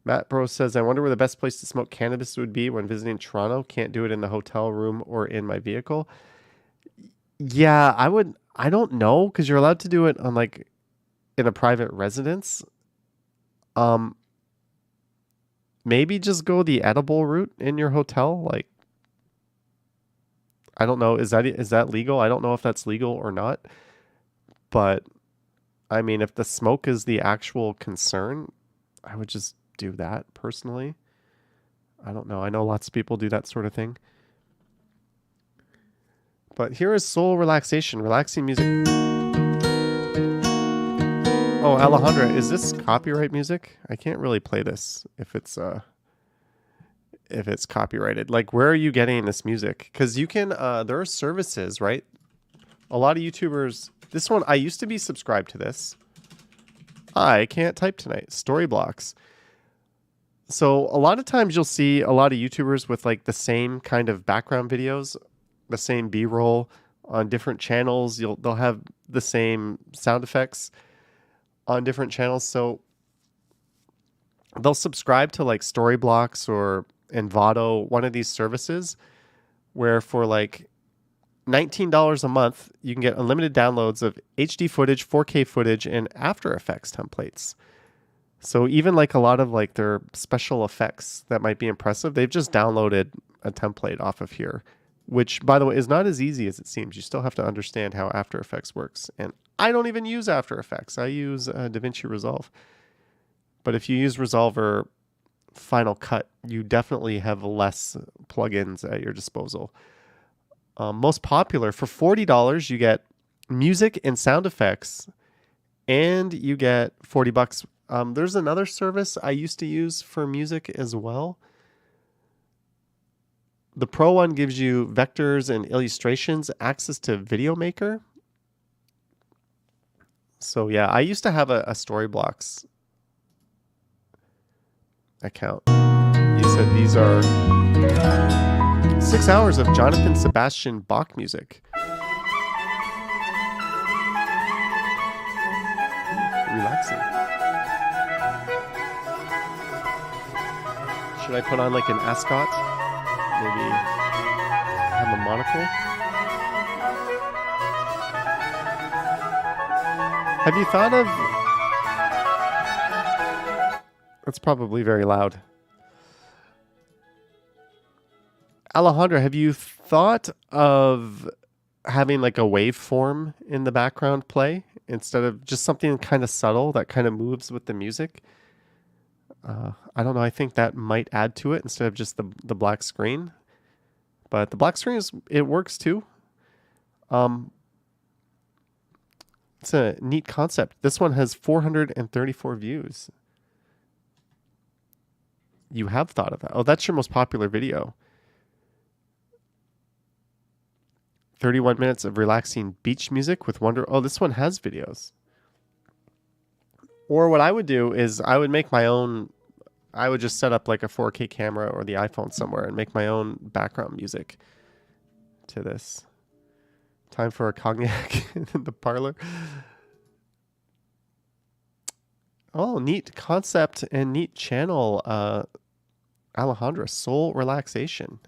Speaker 1: Matt Bro says, I wonder where the best place to smoke cannabis would be when visiting Toronto. Can't do it in the hotel room or in my vehicle. Yeah, I don't know, because you're allowed to do it on like in a private residence. Maybe just go the edible route in your hotel. Like, I don't know. Is that legal? I don't know if that's legal or not. But I mean, if the smoke is the actual concern, I would just do that personally. I don't know. I know lots of people do that sort of thing. But here is Soul Relaxation, relaxing music. Oh, Alejandra, is this copyright music? I can't really play this if it's copyrighted. Like, where are you getting this music? Because you can, there are services, right? A lot of YouTubers, this one, I used to be subscribed to this. I can't type tonight. Storyblocks. So a lot of times you'll see a lot of YouTubers with like the same kind of background videos, the same B-roll on different channels. They'll have the same sound effects on different channels. So they'll subscribe to like Storyblocks or Envato, one of these services, where for like $19 a month, you can get unlimited downloads of HD footage, 4K footage, and After Effects templates. So even like a lot of like their special effects that might be impressive, they've just downloaded a template off of here, which, by the way, is not as easy as it seems. You still have to understand how After Effects works. And I don't even use After Effects. I use DaVinci Resolve. But if you use Resolve or Final Cut, you definitely have less plugins at your disposal. Most popular, for $40, you get music and sound effects, and you get $40. There's another service I used to use for music as well. The Pro one gives you vectors and illustrations, access to Video Maker. So yeah, I used to have a Storyblocks account. You said these are 6 hours of Jonathan Sebastian Bach music. Relaxing. Should I put on like an ascot? Maybe have a monocle? Have you thought of... That's probably very loud. Alejandra, have you thought of having like a waveform in the background play instead of just something kind of subtle that kind of moves with the music? I don't know. I think that might add to it instead of just the black screen. But the black screen it works too. It's That's a neat concept. This one has 434 views. You have thought of that. Oh, that's your most popular video. 31 minutes of relaxing beach music with wonder. Oh, this one has videos. Or what I would do is I would make my own. I would just set up like a 4K camera or the iPhone somewhere and make my own background music to this. Time for a cognac in the parlor. Oh, neat concept and neat channel. Alejandra, Soul Relaxation.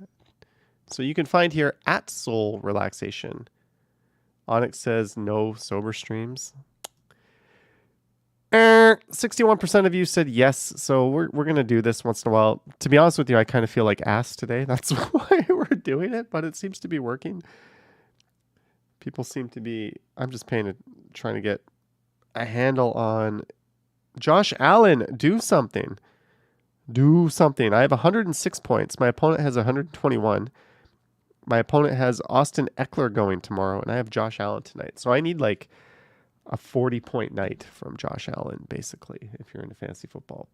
Speaker 1: So you can find here at Soul Relaxation. Onyx says no sober streams. 61% of you said yes, so we're going to do this once in a while. To be honest with you, I kind of feel like ass today. That's why we're doing it, but it seems to be working. People seem to be... I'm just trying to get a handle on... Josh Allen, do something. Do something. I have 106 points. My opponent has 121. My opponent has Austin Eckler going tomorrow, and I have Josh Allen tonight. So I need like a 40-point night from Josh Allen, basically, if you're into fantasy football.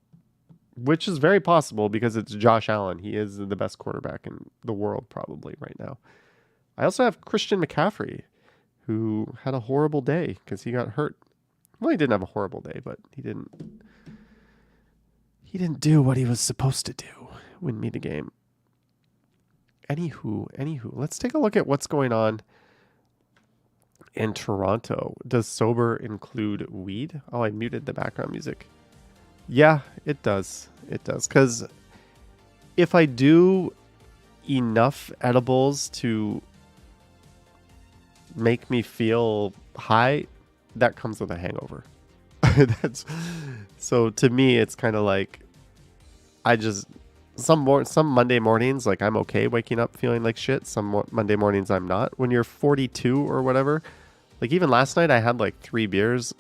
Speaker 1: Which is very possible because it's Josh Allen. He is the best quarterback in the world probably right now. I also have Christian McCaffrey, who had a horrible day because he got hurt. Well, he didn't have a horrible day, but he didn't do what he was supposed to do. Win me the game. Anywho, let's take a look at what's going on in Toronto. Does sober include weed? Oh, I muted the background music. Yeah, it does. It does. Because if I do enough edibles to make me feel high, that comes with a hangover. So to me, it's kind of like some Monday mornings, like I'm okay waking up feeling like shit. Some Monday mornings I'm not. When you're 42 or whatever, like even last night I had like 3 beers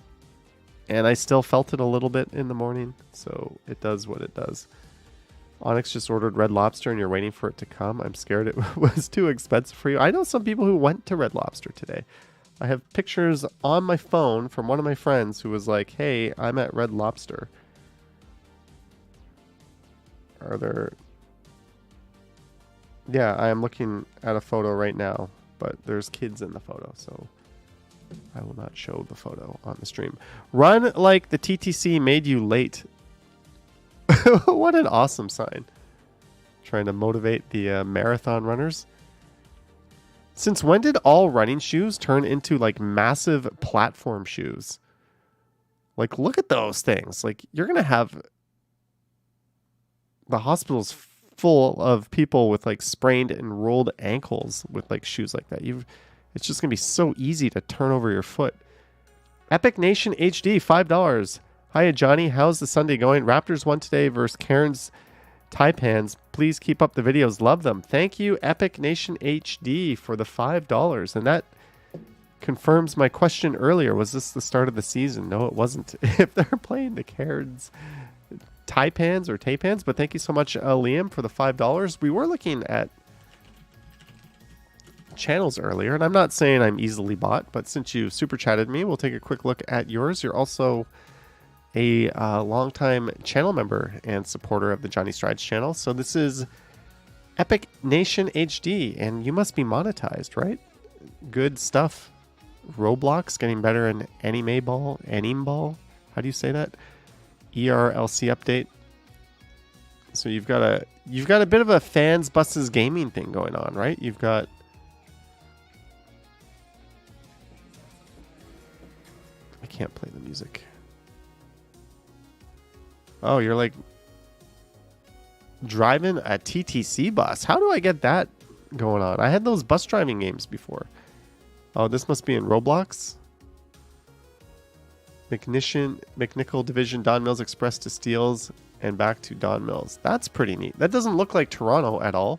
Speaker 1: and I still felt it a little bit in the morning. So it does what it does. Onyx just ordered Red Lobster and you're waiting for it to come. I'm scared it was too expensive for you. I know some people who went to Red Lobster today. I have pictures on my phone from one of my friends who was like, hey, I'm at Red Lobster. Are there... Yeah, I am looking at a photo right now, but there's kids in the photo, so I will not show the photo on the stream. Run like the TTC made you late. What an awesome sign. Trying to motivate the marathon runners. Since when did all running shoes turn into like massive platform shoes? Like, look at those things. Like, you're going to have the hospitals full of people with like sprained and rolled ankles with like shoes like that. It's just going to be so easy to turn over your foot. Epic Nation HD, $5. Hiya, Johnny. How's the Sunday going? Raptors won today versus Cairns Taipans. Please keep up the videos. Love them. Thank you, Epic Nation HD, for the $5. And that confirms my question earlier. Was this the start of the season? No, it wasn't. If they're playing the Cairns Taipans or Taipans. But thank you so much, Liam, for the $5. We were looking at channels earlier, and I'm not saying I'm easily bought, but since you super chatted me, we'll take a quick look at yours. You're also a longtime channel member and supporter of the Johnny Strides channel. So this is Epic Nation HD, and you must be monetized, right? Good stuff. Roblox getting better in anime ball. How do you say that? ERLC update. So you've got a bit of a fans buses gaming thing going on, right? You've got I can't play the music. Oh, you're like driving a TTC bus. How do I get that going on? I had those bus driving games before. Oh, this must be in Roblox. McNichol Division, Don Mills Express to Steels, and back to Don Mills. That's pretty neat. That doesn't look like Toronto at all,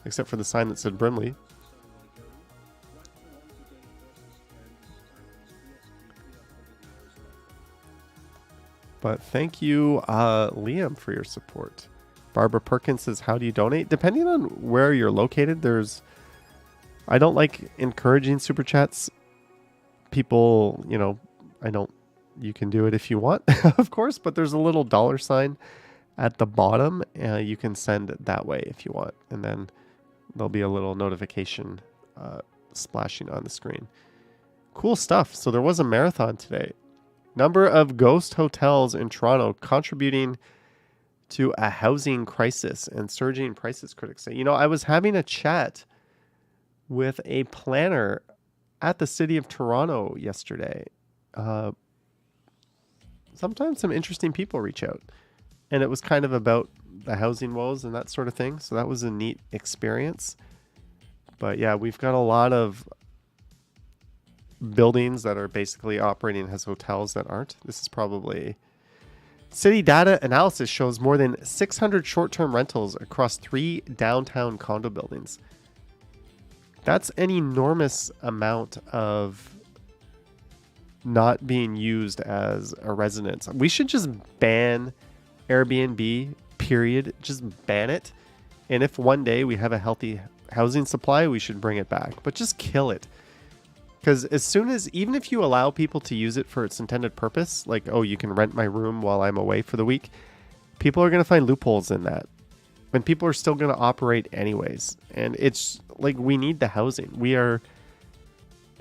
Speaker 1: except for the sign that said Brimley. But thank you, Liam, for your support. Barbara Perkins says, how do you donate? Depending on where you're located, I don't like encouraging super chats. People, You can do it if you want, of course, but there's a little dollar sign at the bottom. You can send it that way if you want. And then there'll be a little notification splashing on the screen. Cool stuff. So there was a marathon today. Number of ghost hotels in Toronto contributing to a housing crisis, and surging prices, critics say. You know, I was having a chat with a planner at the city of Toronto yesterday. Sometimes some interesting people reach out, and it was kind of about the housing woes and that sort of thing. So that was a neat experience. But yeah, we've got a lot of buildings that are basically operating as hotels that aren't. This is probably... City data analysis shows more than 600 short-term rentals across 3 downtown condo buildings. That's an enormous amount of not being used as a residence. We should just ban Airbnb, period. Just ban it. And if one day we have a healthy housing supply, we should bring it back. But just kill it. Because as soon as, even if you allow people to use it for its intended purpose, like, oh, you can rent my room while I'm away for the week, people are going to find loopholes in that. And people are still going to operate anyways. And it's like, we need the housing. We are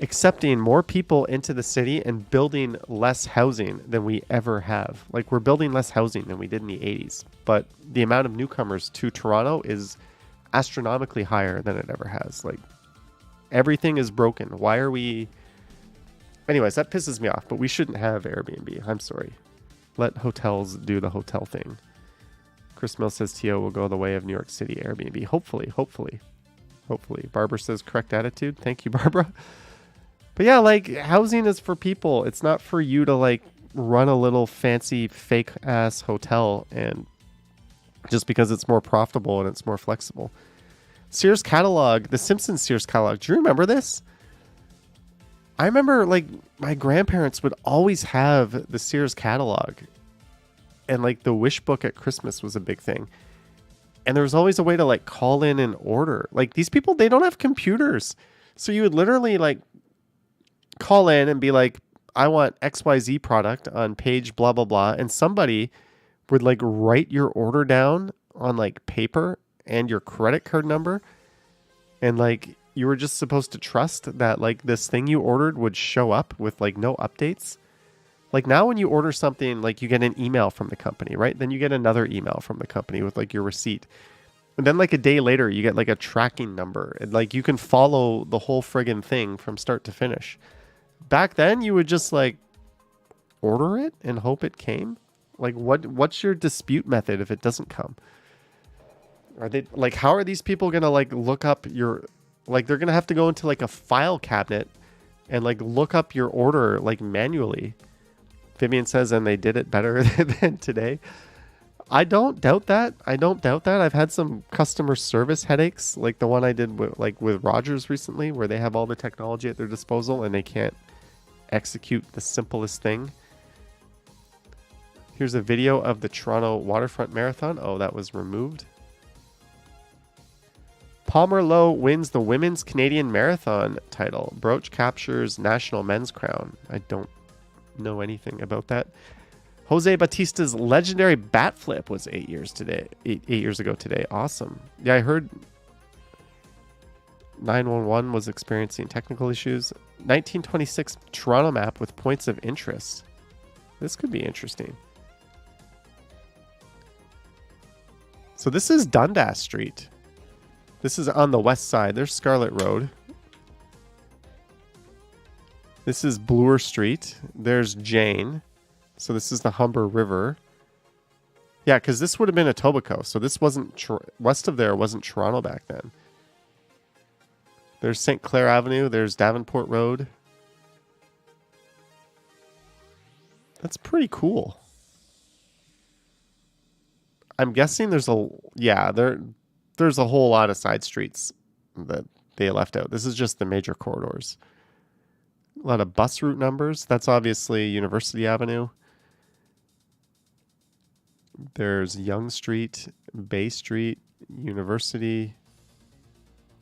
Speaker 1: accepting more people into the city and building less housing than we ever have. Like, we're building less housing than we did in the 80s. But the amount of newcomers to Toronto is astronomically higher than it ever has. Like, everything is broken. Why are we... Anyways, that pisses me off, but we shouldn't have Airbnb. I'm sorry. Let hotels do the hotel thing. Chris Mill says TO will go the way of New York City Airbnb. Hopefully. Barbara says correct attitude. Thank you, Barbara. But yeah, like, housing is for people. It's not for you to, like, run a little fancy fake ass hotel and just because it's more profitable and it's more flexible. Sears catalog, the Simpsons Sears catalog. Do you remember this? I remember, like, my grandparents would always have the Sears catalog. And, like, the wish book at Christmas was a big thing. And there was always a way to, like, call in and order. Like, these people, they don't have computers. So you would literally, like, call in and be like, I want XYZ product on page blah, blah, blah. And somebody would, like, write your order down on, like, paper and your credit card number, and like you were just supposed to trust that like this thing you ordered would show up with like no updates. Like now when you order something, like you get an email from the company, right? Then you get another email from the company with like your receipt. And then like a day later you get like a tracking number, and like you can follow the whole friggin' thing from start to finish. Back then you would just like order it and hope it came. Like what's your dispute method if it doesn't come? Are they like, how are these people going to like look up your, like they're going to have to go into like a file cabinet and like look up your order like manually. Vivian says, and they did it better than today. I don't doubt that. I've had some customer service headaches, like the one I did with Rogers recently, where they have all the technology at their disposal and they can't execute the simplest thing. Here's a video of the Toronto Waterfront Marathon. Oh, that was removed. Palmer Lowe wins the Women's Canadian Marathon title. Brooch captures National Men's Crown. I don't know anything about that. Jose Batista's legendary bat flip was 8 years ago today. Awesome. Yeah, I heard 911 was experiencing technical issues. 1926 Toronto map with points of interest. This could be interesting. So this is Dundas Street. This is on the west side. There's Scarlet Road. This is Bloor Street. There's Jane. So this is the Humber River. Yeah, because this would have been Etobicoke. So this wasn't... west of there wasn't Toronto back then. There's St. Clair Avenue. There's Davenport Road. That's pretty cool. I'm guessing there's a... Yeah, there's a whole lot of side streets that they left out. This is just the major corridors. A lot of bus route numbers. That's obviously University Avenue. There's Yonge Street, Bay Street, University.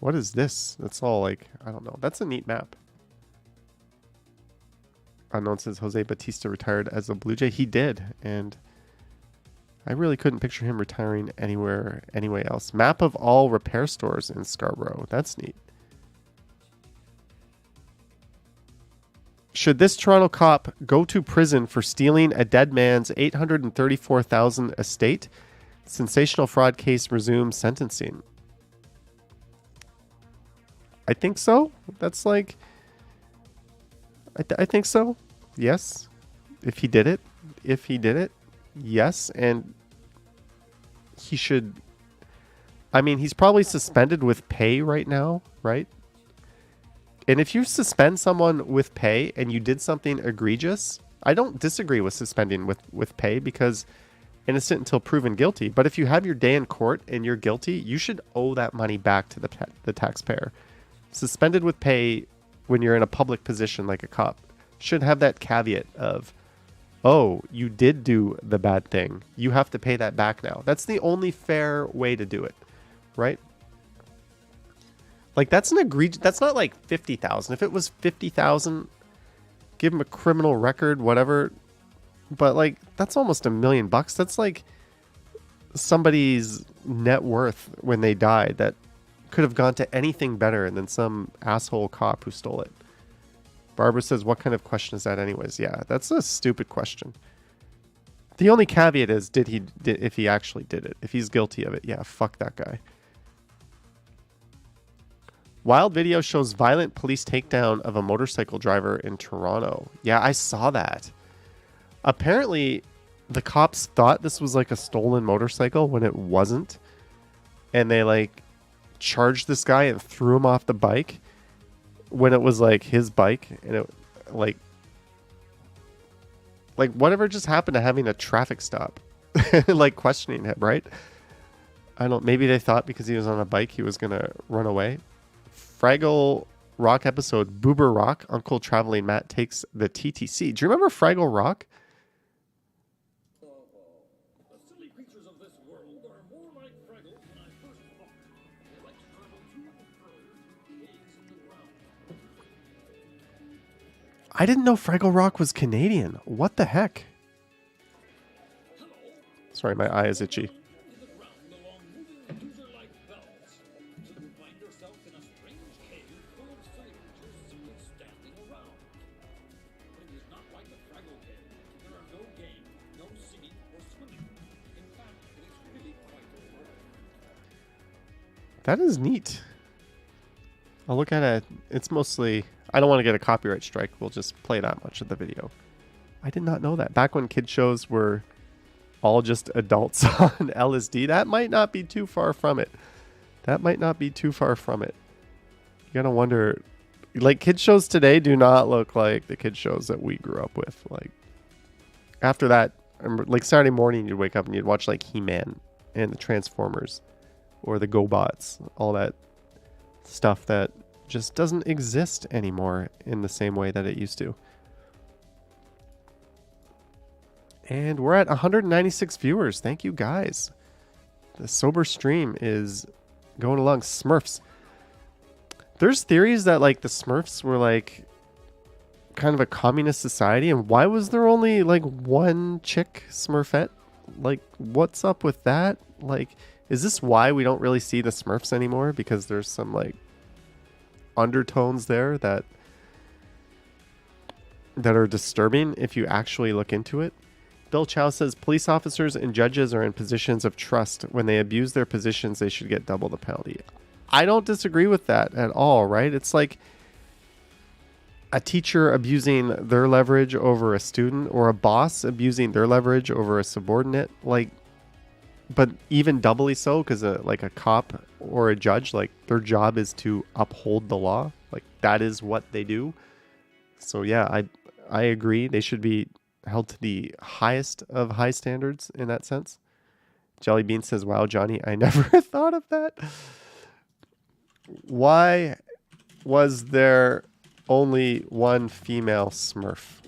Speaker 1: What is this? That's all like, I don't know. That's a neat map. Unknown says Jose Batista retired as a Blue Jay. He did, and I really couldn't picture him retiring anywhere else. Map of all repair stores in Scarborough. That's neat. Should this Toronto cop go to prison for stealing a dead man's $834,000 estate? Sensational fraud case resumes sentencing. I think so. That's like... I think so. Yes. If he did it. Yes. And he should... I mean, he's probably suspended with pay right now, right? And if you suspend someone with pay and you did something egregious, I don't disagree with suspending with pay because innocent until proven guilty. But if you have your day in court and you're guilty, you should owe that money back to the taxpayer. Suspended with pay when you're in a public position like a cop should have that caveat of, oh, you did do the bad thing. You have to pay that back now. That's the only fair way to do it, right? Like, that's an egregious... That's not like 50,000. If it was 50,000, give him a criminal record, whatever. But, like, that's almost $1 million. That's like somebody's net worth when they died that could have gone to anything better than some asshole cop who stole it. Barbara says, what kind of question is that anyways? Yeah, that's a stupid question. The only caveat is, if he actually did it. If he's guilty of it, yeah, fuck that guy. Wild video shows violent police takedown of a motorcycle driver in Toronto. Yeah, I saw that. Apparently, the cops thought this was like a stolen motorcycle when it wasn't. And they like charged this guy and threw him off the bike when it was like his bike. And it like whatever just happened to having a traffic stop. Like questioning him, right? Maybe they thought because he was on a bike he was going to run away. Fragle Rock episode, Boober Rock, Uncle Traveling Matt takes the TTC. Do you remember Fragle Rock?
Speaker 2: The silly creatures of this world are more like Fraggles than I first thought. They like to travel to and fro, the eggs in the ground.
Speaker 1: I didn't know Fragle Rock was Canadian. What the heck? Sorry, my eye is itchy. That is neat. I'll look at it. It's mostly... I don't want to get a copyright strike. We'll just play that much of the video. I did not know that. Back when kid shows were all just adults on LSD, that might not be too far from it. You gotta wonder... Like, kid shows today do not look like the kid shows that we grew up with. Like, after that, like Saturday morning, you'd wake up and you'd watch like He-Man and the Transformers. Or the GoBots, all that stuff that just doesn't exist anymore in the same way that it used to. And we're at 196 viewers. Thank you, guys. The sober stream is going along. Smurfs. There's theories that like the Smurfs were like kind of a communist society. And why was there only like one chick Smurfette? Like, what's up with that? Like... Is this why we don't really see the Smurfs anymore? Because there's some like undertones there that are disturbing if you actually look into it. Bill Chow says police officers and judges are in positions of trust. When they abuse their positions, they should get double the penalty. I don't disagree with that at all, right? It's like a teacher abusing their leverage over a student or a boss abusing their leverage over a subordinate. Like, but even doubly so because like a cop or a judge, like their job is to uphold the law. Like that is what they do. So yeah, I agree. They should be held to the highest of high standards in that sense. Jelly Bean says, wow, Johnny, I never thought of that. Why was there only one female Smurf?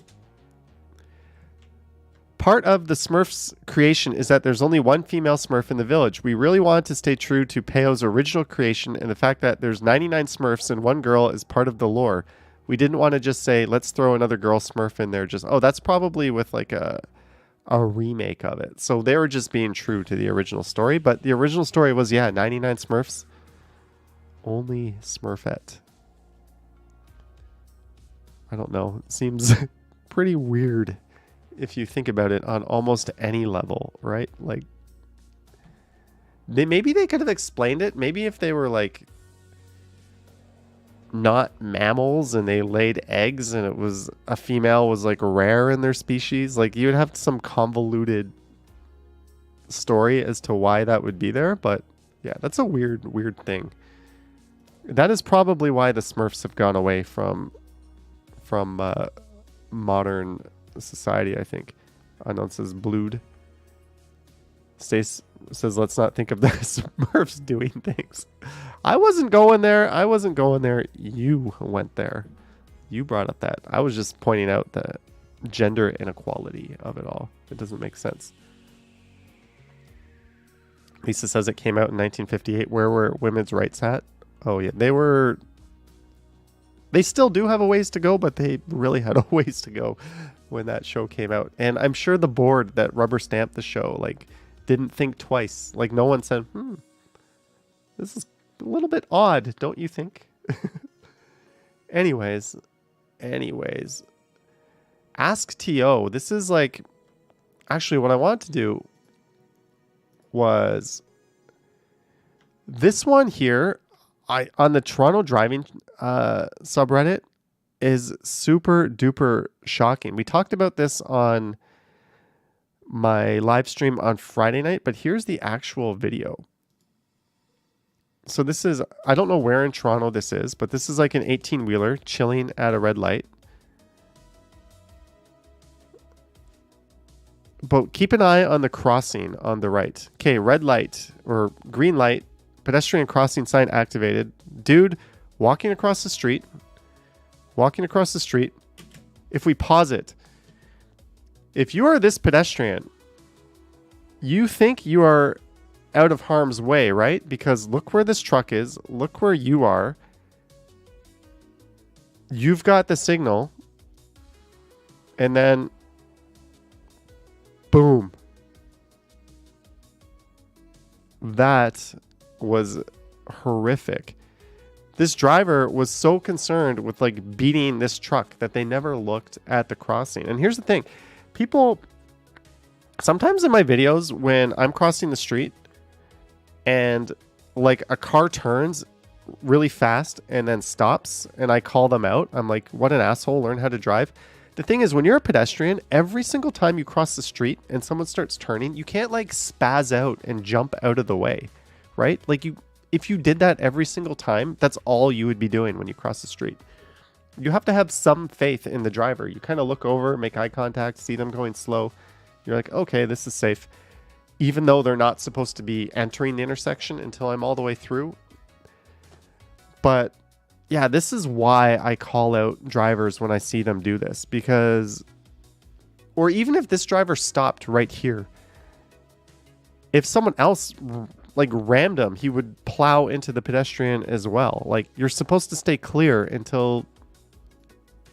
Speaker 1: Part of the Smurfs creation is that there's only one female Smurf in the village. We really wanted to stay true to Peyo's original creation, and the fact that there's 99 Smurfs and one girl is part of the lore. We didn't want to just say, let's throw another girl Smurf in there. Just, oh, that's probably with like a remake of it. So they were just being true to the original story. But the original story was, yeah, 99 Smurfs. Only Smurfette. I don't know. It seems pretty weird if you think about it on almost any level, right? Like, maybe they could have explained it. Maybe if they were like not mammals and they laid eggs and it was a female was like rare in their species, like you would have some convoluted story as to why that would be there. But yeah, that's a weird thing. That is probably why the Smurfs have gone away from modern society, I think. I know it says Blood. Stace says, let's not think of the Smurfs doing things. I wasn't going there. You went there. You brought up that. I was just pointing out the gender inequality of it all. It doesn't make sense. Lisa says it came out in 1958. Where were women's rights at? Oh, yeah. They still do have a ways to go, but they really had a ways to go when that show came out. And I'm sure the board that rubber stamped the show, like, didn't think twice. Like, no one said, this is a little bit odd, don't you think? Anyways. Ask TO. This is like, actually what I wanted to do was this one here. On the Toronto driving subreddit is super duper shocking. We talked about this on my live stream on Friday night, but here's the actual video. So this is, I don't know where in Toronto this is, but this is like an 18-wheeler chilling at a red light. But keep an eye on the crossing on the right. Okay, red light or green light. Pedestrian crossing sign activated. Dude, walking across the street. If we pause it, if you are this pedestrian, you think you are out of harm's way, right? Because look where this truck is. Look where you are. You've got the signal. And then, boom. That was horrific. This driver was so concerned with like beating this truck that they never looked at the crossing. And here's the thing. People, sometimes in my videos when I'm crossing the street and like a car turns really fast and then stops and I call them out, I'm like, what an asshole, learn how to drive. The thing is, when you're a pedestrian, every single time you cross the street and someone starts turning, you can't like spaz out and jump out of the way. Right? Like if you did that every single time, that's all you would be doing when you cross the street. You have to have some faith in the driver. You kind of look over, make eye contact, see them going slow. You're like, okay, this is safe. Even though they're not supposed to be entering the intersection until I'm all the way through. But yeah, this is why I call out drivers when I see them do this. Because, or even if this driver stopped right here, if someone else like rammed him, he would plow into the pedestrian as well. Like, you're supposed to stay clear until,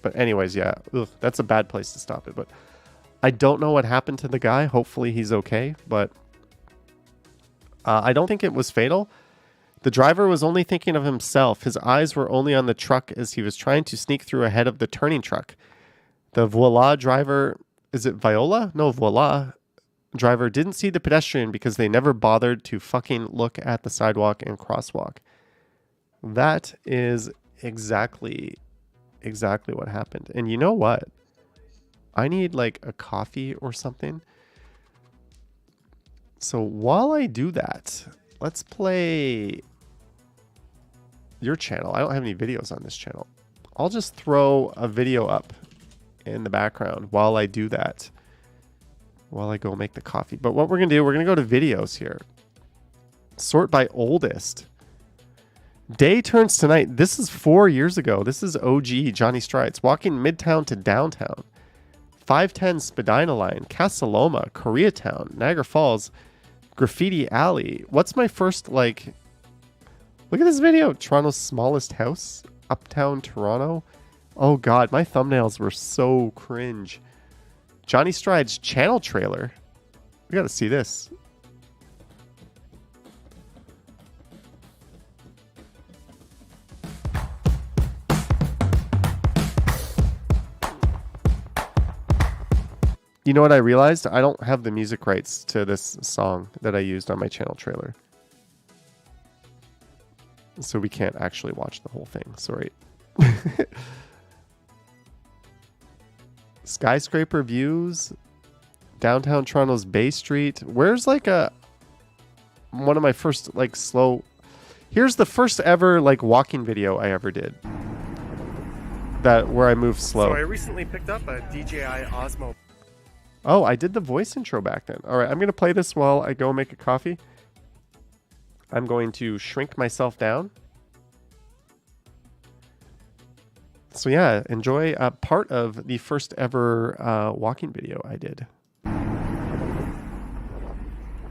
Speaker 1: but anyways, yeah, that's a bad place to stop it. But I don't know what happened to the guy. Hopefully he's okay, but I don't think it was fatal. The driver was only thinking of himself. His eyes were only on the truck as he was trying to sneak through ahead of the turning truck. The Voila driver, is it Viola? No, Voila driver didn't see the pedestrian because they never bothered to fucking look at the sidewalk and crosswalk. That is exactly what happened. And you know what? I need like a coffee or something. So while I do that, let's play your channel. I don't have any videos on this channel. I'll just throw a video up in the background while I do that. While I go make the coffee. But what we're going to do, we're going to go to videos here. Sort by oldest. Day turns tonight. This is 4 years ago. This is OG Johnny Strides. Walking Midtown to downtown. 510 Spadina Line. Casaloma. Koreatown. Niagara Falls. Graffiti Alley. What's my first, like... Look at this video. Toronto's smallest house. Uptown Toronto. Oh god, my thumbnails were so cringe. Johnny Stride's channel trailer. We gotta see this. You know what I realized? I don't have the music rights to this song that I used on my channel trailer. So we can't actually watch the whole thing. Sorry. Skyscraper views. Downtown Toronto's Bay Street. Where's like one of my first like slow... Here's the first ever like walking video I ever did. Where I moved slow. So I recently picked up a DJI Osmo. Oh, I did the voice intro back then. All right, I'm going to play this while I go make a coffee. I'm going to shrink myself down. So yeah, enjoy part of the first ever walking video I did.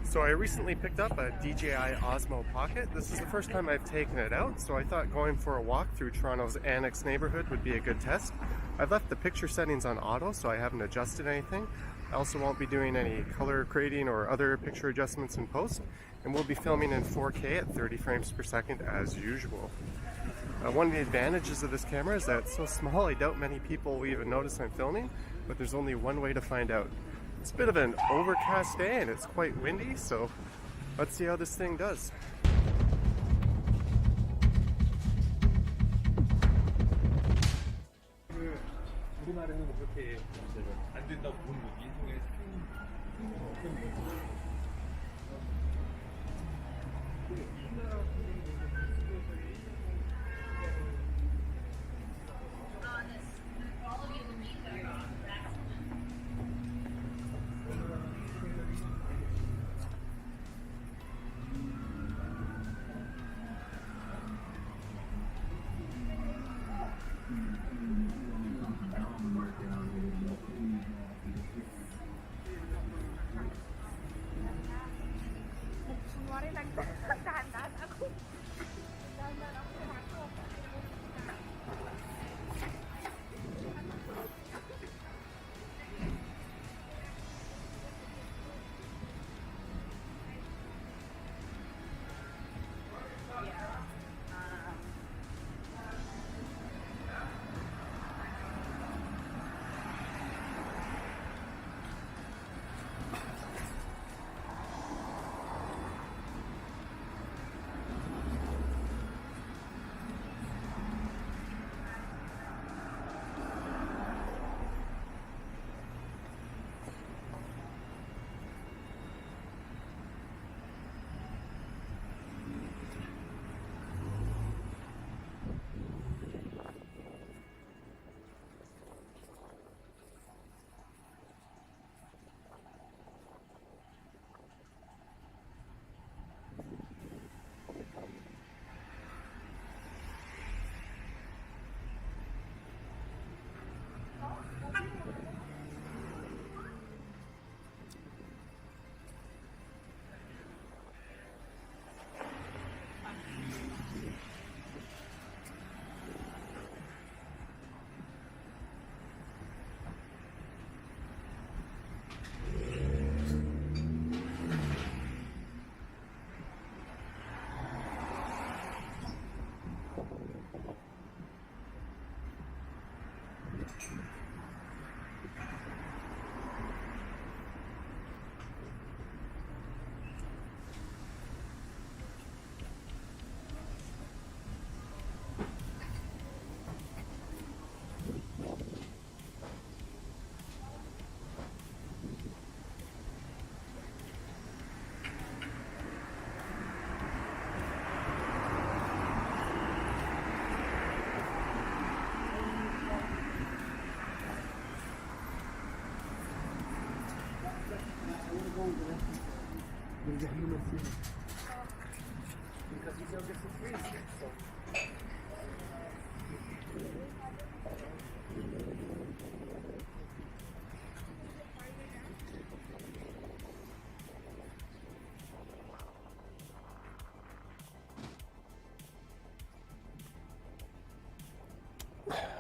Speaker 1: So I recently picked up a DJI Osmo Pocket. This is the first time I've taken it out, so I thought going for a walk through Toronto's Annex neighborhood would be a good test. I've left the picture settings on auto, so I haven't adjusted anything. I also won't be doing any color grading or other picture adjustments in post, and we'll be filming in 4K at 30 frames per second as usual. One of the advantages of this camera is that it's so small I doubt many people will even notice I'm filming, but there's only one way to find out. It's a bit of an overcast day and it's quite windy, so let's see how this thing does.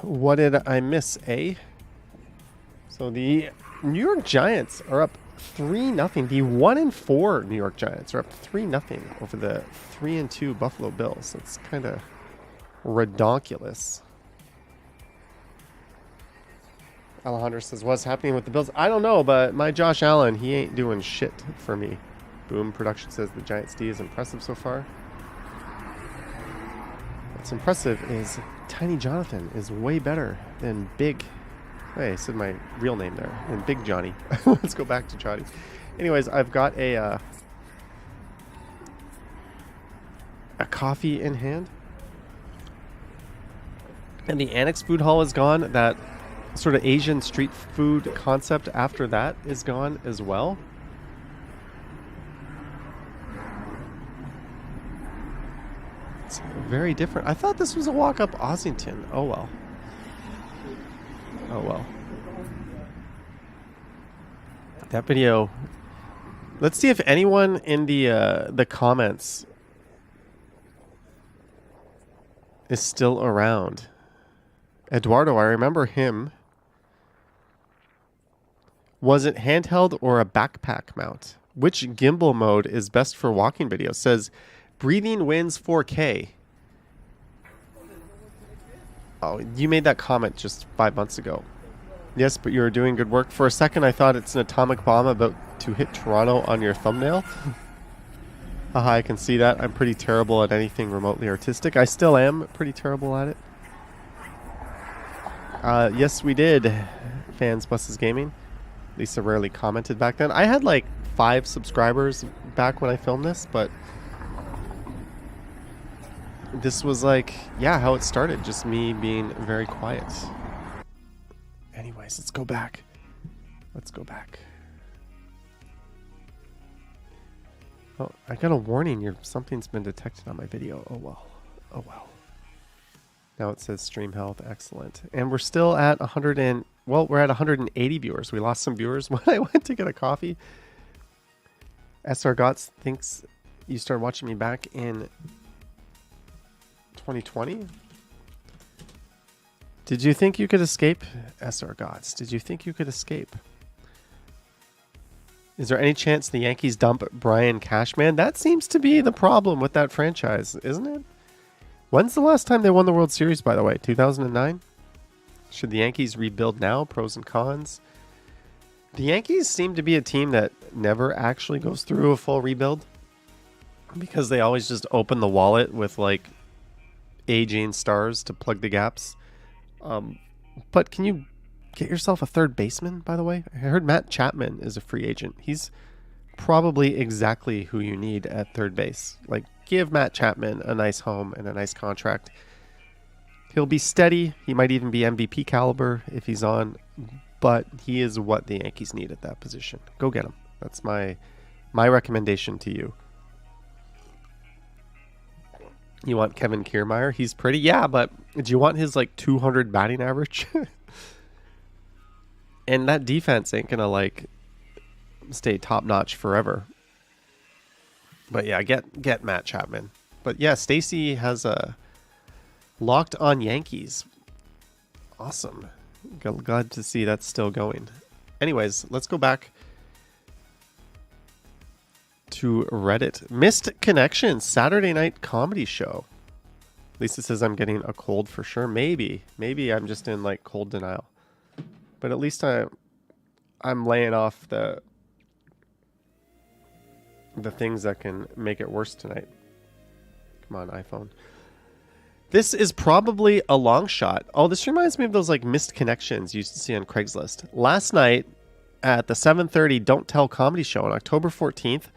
Speaker 1: What did I miss, eh? So the New York Giants are up 3-0. The 1-4 New York Giants are up 3-0 over the 3-2 Buffalo Bills. That's kind of redonkulous. Alejandro says, what's happening with the Bills? I don't know, but my Josh Allen, he ain't doing shit for me. Boom Production says the Giants D is impressive so far. What's impressive is Tiny Jonathan is way better than Big. Hey, I said my real name there. Than Big Johnny. Let's go back to Johnny. Anyways, I've got a coffee in hand. And the Annex food hall is gone. That sort of Asian street food concept after that is gone as well. It's very different. I thought this was a walk up Ossington. Oh well. Oh well. That video. Let's see if anyone in the comments is still around. Eduardo, I remember him. Was it handheld or a backpack mount? Which gimbal mode is best for walking videos? Says Breathing Wins 4K. Oh, you made that comment just 5 months ago. Yes, but you were doing good work. For a second, I thought it's an atomic bomb about to hit Toronto on your thumbnail. Haha, I can see that. I'm pretty terrible at anything remotely artistic. I still am pretty terrible at it. Yes, we did. Fans Buses Gaming. Lisa rarely commented back then. I had like 5 subscribers back when I filmed this, but this was like, yeah, how it started. Just me being very quiet. Anyways, let's go back. Let's go back. Oh, I got a warning. Something's been detected on my video. Oh well. Oh well. Now it says stream health, excellent. And we're still at we're at 180 viewers. We lost some viewers when I went to get a coffee. SR Gotts thinks you started watching me back in 2020. Did you think you could escape? SR Gotts, did you think you could escape? Is there any chance the Yankees dump Brian Cashman? That seems to be the problem with that franchise, isn't it? When's the last time they won the World Series, by the way? 2009? Should the Yankees rebuild now? Pros and cons. The Yankees seem to be a team that never actually goes through a full rebuild because they always just open the wallet with like aging stars to plug the gaps. But can you get yourself a third baseman, by the way? I heard Matt Chapman is a free agent. He's probably exactly who you need at third base. Like, give Matt Chapman a nice home and a nice contract. He'll be steady. He might even be MVP caliber if he's on, but he is what the Yankees need at that position. Go get him. That's my recommendation to you. You want Kevin Kiermaier? He's pretty. Yeah, but do you want his like 200 batting average? And that defense ain't gonna like stay top notch forever. But yeah, get Matt Chapman. But yeah, Stacy has a Locked on Yankees. Awesome. Glad to see that's still going. Anyways, let's go back to Reddit. Missed Connection, Saturday night comedy show. Lisa says I'm getting a cold for sure. Maybe I'm just in like cold denial. But at least I'm laying off the things that can make it worse tonight. Come on, iPhone. This is probably a long shot. Oh, this reminds me of those like missed connections you used to see on Craigslist. Last night at the 7:30 Don't Tell comedy show on October 14th,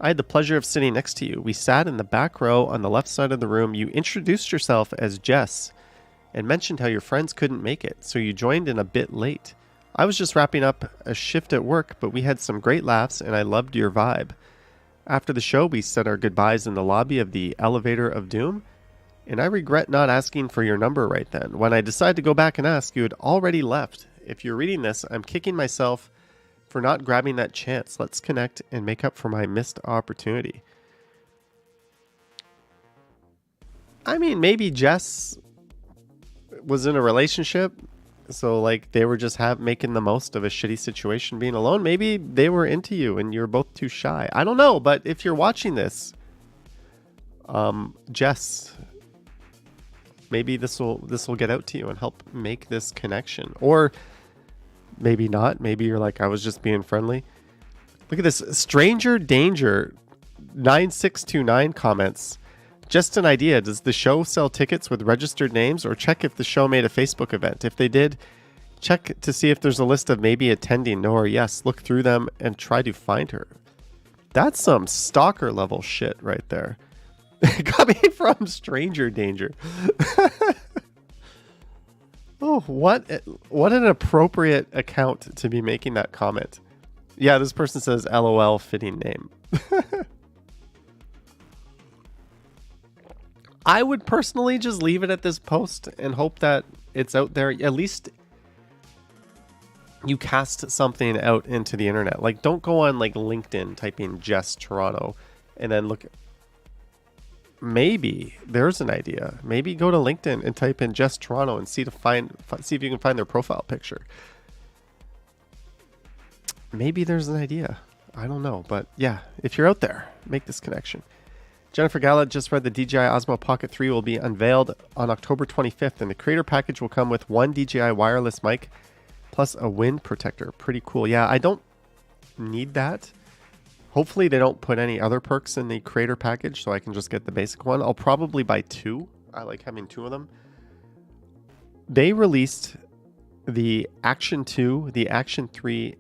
Speaker 1: I had the pleasure of sitting next to you. We sat in the back row on the left side of the room. You introduced yourself as Jess and mentioned how your friends couldn't make it, so you joined in a bit late. I was just wrapping up a shift at work, but we had some great laughs and I loved your vibe. After the show, we said our goodbyes in the lobby of the Elevator of Doom, and I regret not asking for your number right then. When I decided to go back and ask, you had already left. If you're reading this, I'm kicking myself for not grabbing that chance. Let's connect and make up for my missed opportunity. I mean, maybe Jess was in a relationship, so like they were just making the most of a shitty situation being alone. Maybe they were into you and you're both too shy. I don't know, but if you're watching this, Jess, maybe this will get out to you and help make this connection. Or maybe not. Maybe you're like, I was just being friendly. Look at this. Stranger Danger 9629 comments. Just an idea. Does the show sell tickets with registered names, or check if the show made a Facebook event? If they did, check to see if there's a list of maybe attending. No or yes. Look through them and try to find her. That's some stalker level shit right there. Coming from Stranger Danger. Oh, what an appropriate account to be making that comment. Yeah, this person says LOL fitting name. I would personally just leave it at this post and hope that it's out there. At least you cast something out into the internet. Like, don't go on like LinkedIn, type in Jess Toronto, and then look. Maybe there's an idea. Maybe go to LinkedIn and type in Jess Toronto and see if you can find their profile picture. Maybe there's an idea. I don't know, but yeah, if you're out there, make this connection. Jennifer Gallett just read the DJI Osmo Pocket 3 will be unveiled on October 25th, and the creator package will come with one DJI wireless mic plus a wind protector. Pretty cool. Yeah, I don't need that. Hopefully they don't put any other perks in the creator package, so I can just get the basic one. I'll probably buy two. I like having two of them. They released the Action 2, the Action 3,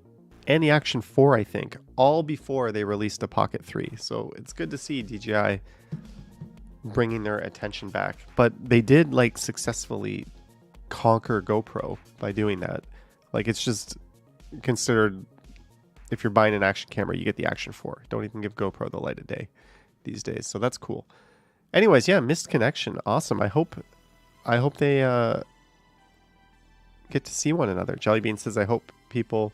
Speaker 1: and the Action 4, I think, all before they released the Pocket 3. So it's good to see DJI bringing their attention back. But they did like successfully conquer GoPro by doing that. Like, it's just considered, if you're buying an action camera, you get the Action 4. Don't even give GoPro the light of day these days. So that's cool. Anyways, yeah, missed connection. Awesome. I hope they get to see one another. Jellybean says, I hope people...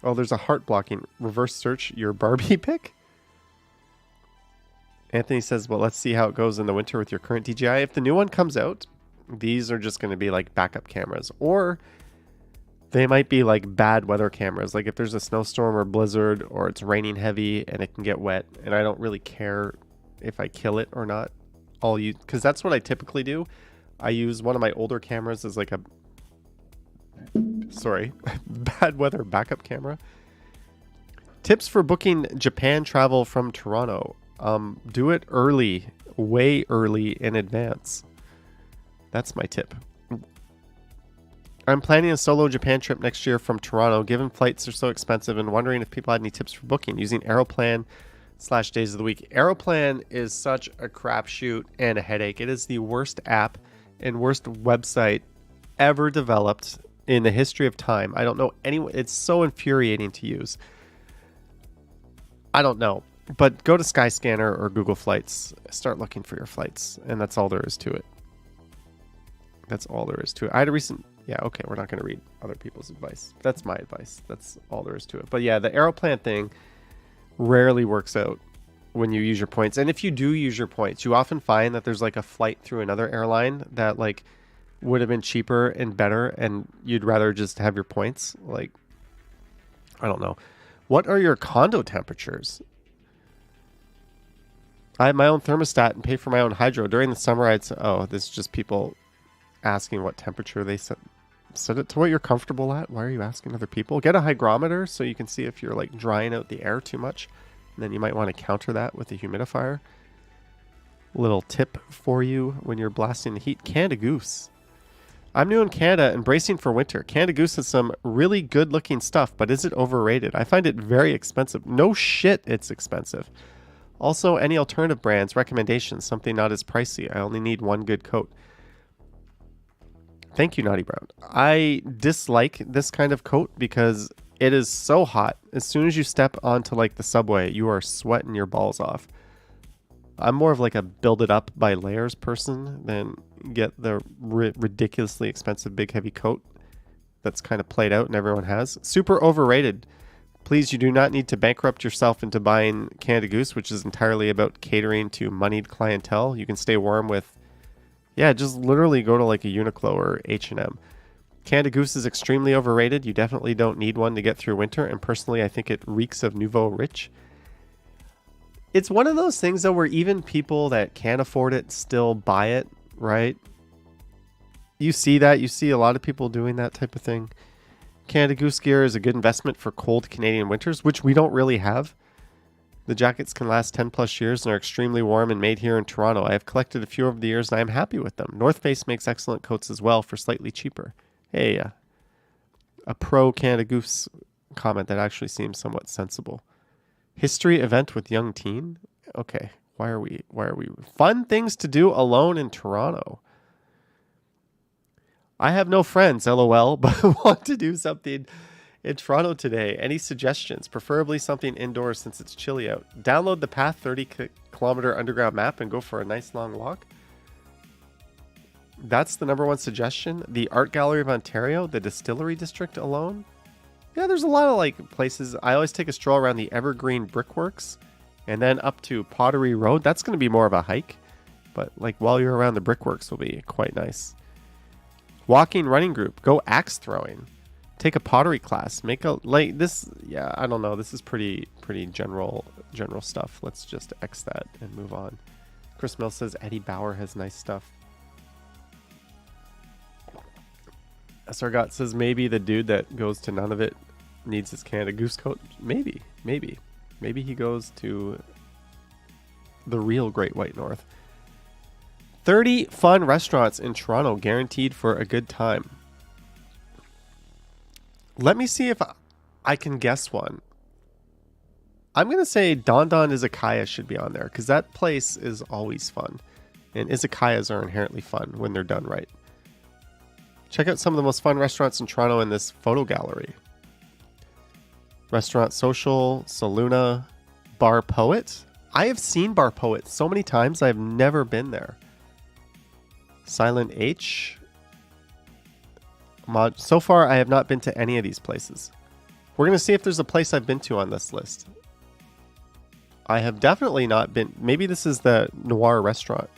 Speaker 1: Oh, there's a heart blocking. Reverse search your Barbie pic. Anthony says, well, let's see how it goes in the winter with your current DJI. If the new one comes out, these are just going to be like backup cameras. Or they might be like bad weather cameras. Like if there's a snowstorm or blizzard or it's raining heavy and it can get wet and I don't really care if I kill it or not. I'll use, because that's what I typically do. I use one of my older cameras as like a... bad weather backup camera. Tips for booking Japan travel from Toronto. Do it early, way early in advance. That's my tip. I'm planning a solo Japan trip next year from Toronto. Given flights are so expensive, and wondering if people had any tips for booking using Aeroplan/days of the week. Aeroplan is such a crapshoot and a headache. It is the worst app and worst website ever developed in the history of time. I don't know anyone. It's so infuriating to use. I don't know. But go to Skyscanner or Google Flights. Start looking for your flights. And that's all there is to it. That's all there is to it. I had a recent... Yeah, okay, we're not going to read other people's advice. That's my advice. That's all there is to it. But yeah, the Aeroplan thing rarely works out when you use your points. And if you do use your points, you often find that there's like a flight through another airline that like would have been cheaper and better, and you'd rather just have your points. Like, I don't know. What are your condo temperatures? I have my own thermostat and pay for my own hydro. During the summer, I'd say, oh, this is just people asking what temperature they set it to what you're comfortable at. Why are you asking other people? Get a hygrometer so you can see if you're like drying out the air too much. And then you might want to counter that with a humidifier. Little tip for you when you're blasting the heat. Canada Goose. I'm new in Canada and bracing for winter. Canada Goose has some really good looking stuff, but is it overrated? I find it very expensive. No shit, it's expensive. Also, any alternative brands, recommendations, something not as pricey. I only need one good coat. Thank you, Naughty Brown. I dislike this kind of coat because it is so hot. As soon as you step onto like the subway, you are sweating your balls off. I'm more of like a build it up by layers person than get the ridiculously expensive big heavy coat that's kind of played out and everyone has. Super overrated. Please, you do not need to bankrupt yourself into buying Canada Goose, which is entirely about catering to moneyed clientele. You can stay warm with, Yeah, just literally go to like a Uniqlo or H&M. Canada Goose is extremely overrated. You definitely don't need one to get through winter. And personally, I think it reeks of nouveau rich. It's one of those things, though, where even people that can't afford it still buy it, right? You see that. You see a lot of people doing that type of thing. Canada Goose gear is a good investment for cold Canadian winters, which we don't really have. The jackets can last 10 plus years and are extremely warm and made here in Toronto. I have collected a few over the years and I am happy with them. North Face makes excellent coats as well for slightly cheaper. Hey, a pro Canada Goose comment that actually seems somewhat sensible. History event with young teen? Okay, why are we fun things to do alone in Toronto? I have no friends, LOL, but want to do something in Toronto today. Any suggestions? Preferably something indoors since it's chilly out. Download the Path 30-kilometer underground map and go for a nice long walk. That's the number one suggestion. The Art Gallery of Ontario, the Distillery District alone. Yeah, there's a lot of like places. I always take a stroll around the Evergreen Brickworks and then up to Pottery Road. That's going to be more of a hike, but like while you're around the Brickworks will be quite nice. Walking running group, go axe throwing, take a pottery class, make a like this. Yeah, I don't know. This is pretty general stuff. Let's just X that and move on. Chris Mill says Eddie Bauer has nice stuff. Sargot says maybe the dude that goes to none of it needs his Canada Goose coat. Maybe he goes to the real Great White North. 30 fun restaurants in Toronto guaranteed for a good time. Let me see if I can guess one. I'm going to say Don Don Izakaya should be on there because that place is always fun. And izakayas are inherently fun when they're done right. Check out some of the most fun restaurants in Toronto in this photo gallery. Restaurant Social, Saluna, Bar Poet. I have seen Bar Poet so many times. I've never been there. Silent H. So far, I have not been to any of these places. We're going to see if there's a place I've been to on this list. I have definitely not been. Maybe this is the Noir restaurant.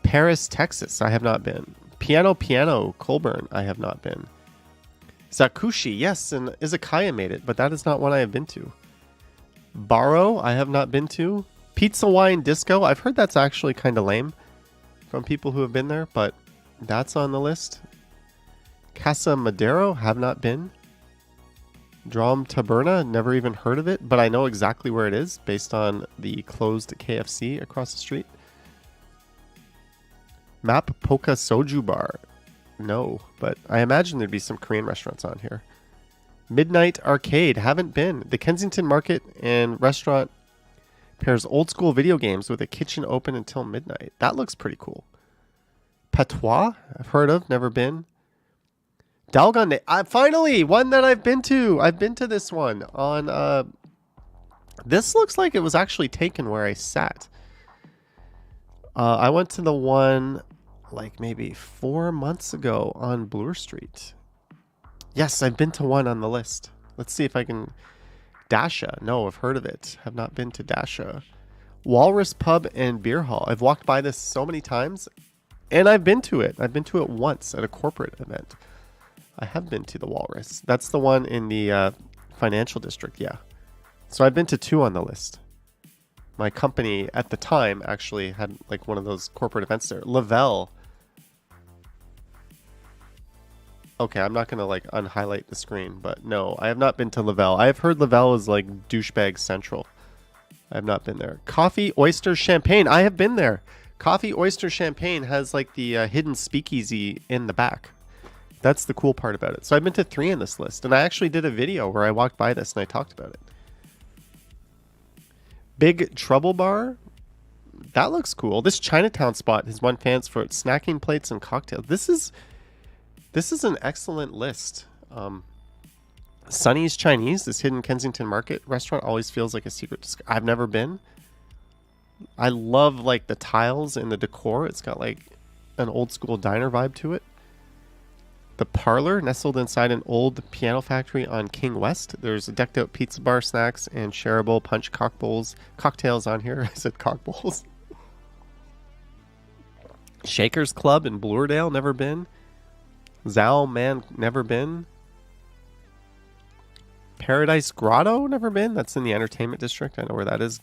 Speaker 1: Paris, Texas. I have not been. Piano, Colburn. I have not been. Zakushi. Yes, and Izakaya made it, but that is not one I have been to. Baro. I have not been to. Pizza Wine Disco. I've heard that's actually kind of lame from people who have been there, but that's on the list. Casa Madero. Have not been. Drom Taberna. Never even heard of it, but I know exactly where it is based on the closed KFC across the street. Map Poka Soju Bar. No, but I imagine there'd be some Korean restaurants on here. Midnight Arcade. Haven't been. The Kensington Market and Restaurant pairs old school video games with a kitchen open until midnight. That looks pretty cool. Patois. I've heard of. Never been. Dalgon. Finally, one that I've been to. I've been to this one on... This looks like it was actually taken where I sat. I went to the one like maybe 4 months ago on Bloor Street. Yes, I've been to one on the list. Let's see if I can... Dasha. No, I've heard of it. Have not been to Dasha. Walrus Pub and Beer Hall. I've walked by this so many times, and I've been to it. I've been to it once at a corporate event. I have been to the Walrus. That's the one in the financial district, yeah. So I've been to two on the list. My company at the time actually had like one of those corporate events there. Lavelle. Okay, I'm not going to like unhighlight the screen, but no, I have not been to Lavelle. I have heard Lavelle is like douchebag central. I have not been there. Coffee, Oyster, Champagne. I have been there. Coffee, Oyster, Champagne has like the hidden speakeasy in the back. That's the cool part about it. So I've been to 3 in this list, and I actually did a video where I walked by this and I talked about it. Big Trouble Bar. That looks cool. This Chinatown spot has won fans for its snacking plates and cocktails. This is an excellent list. Sunny's Chinese, this hidden Kensington Market restaurant, always feels like a secret. I've never been. I love like the tiles and the decor. It's got like an old school diner vibe to it. The Parlor, nestled inside an old piano factory on King West. There's a decked out pizza bar, snacks, and shareable punch cocktails on here. I said cock bowls. Shakers Club in Bluerdale, never been. Zal Man, never been. Paradise Grotto, never been. That's in the entertainment district. I know where that is.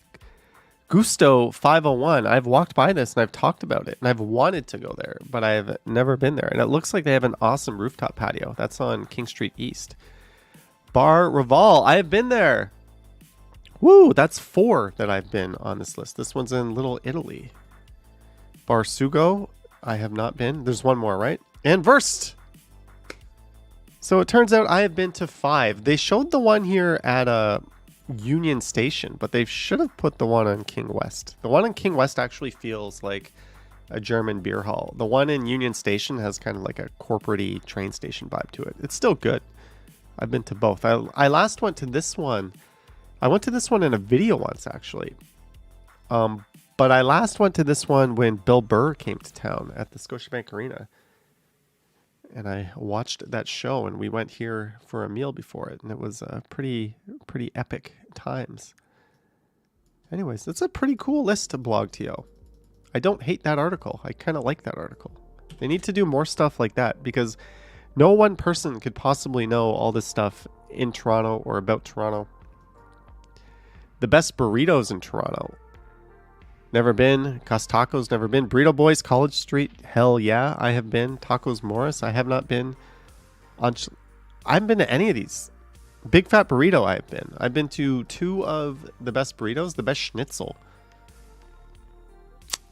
Speaker 1: Gusto 501. I've walked by this and I've talked about it and I've wanted to go there, but I've never been there. And it looks like they have an awesome rooftop patio. That's on King Street East. Bar Reval. I have been there. Woo, that's 4 that I've been on this list. This one's in Little Italy. Bar Sugo. I have not been. There's one more, right? And Verst. So it turns out I have been to 5. They showed the one here at Union Station, but they should have put the one on King West. The one on King West actually feels like a German beer hall. The one in Union Station has kind of like a corporate-y train station vibe to it. It's still good. I've been to both. I last went to this one. I went to this one in a video once, actually. But I last went to this one when Bill Burr came to town at the Scotiabank Arena. And I watched that show, and we went here for a meal before it, and it was pretty epic times. Anyways, that's a pretty cool list to blog TO. I don't hate that article. I kind of like that article. They need to do more stuff like that, because no one person could possibly know all this stuff in Toronto or about Toronto. The best burritos in Toronto. Never been. Cos Tacos, never been. Burrito Boys, College Street, hell yeah, I have been. Tacos Morris, I have not been. I haven't been to any of these. Big Fat Burrito, I have been. I've been to 2 of the best burritos, the best schnitzel.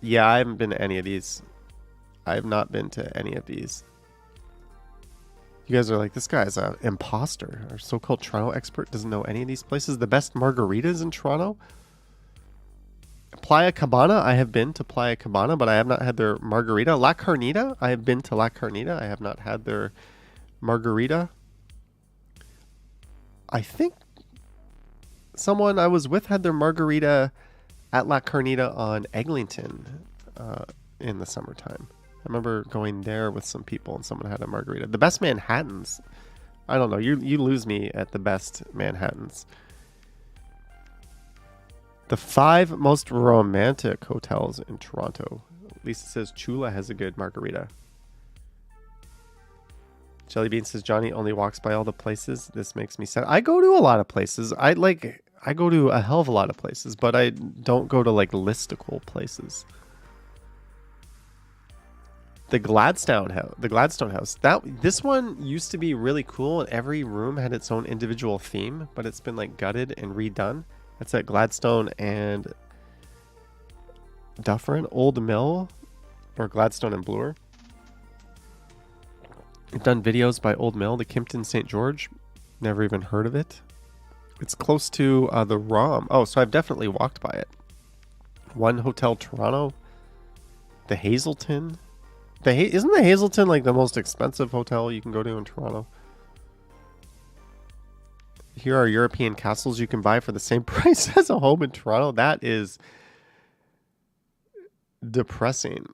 Speaker 1: Yeah, I haven't been to any of these. I have not been to any of these. You guys are like, this guy's an imposter. Our so-called Toronto expert doesn't know any of these places. The best margaritas in Toronto? Playa Cabana, I have been to Playa Cabana, but I have not had their margarita. La Carnita, I have been to La Carnita. I have not had their margarita. I think someone I was with had their margarita at La Carnita on Eglinton in the summertime. I remember going there with some people and someone had a margarita. The best Manhattans. I don't know. You lose me at the best Manhattans. The 5 most romantic hotels in Toronto. Lisa says Chula has a good margarita. Jelly Bean says Johnny only walks by all the places. This makes me sad. I go to a lot of places. I go to a hell of a lot of places, but I don't go to like listicle places. The Gladstone House. This one used to be really cool, and every room had its own individual theme, but it's been like gutted and redone. That's at Gladstone and Dufferin, Old Mill, or Gladstone and Bloor. I've done videos by Old Mill, the Kimpton St. George. Never even heard of it. It's close to the ROM. Oh, so I've definitely walked by it. One Hotel Toronto. The Hazelton. Isn't the Hazelton like the most expensive hotel you can go to in Toronto? Here are European castles you can buy for the same price as a home in Toronto. That is depressing.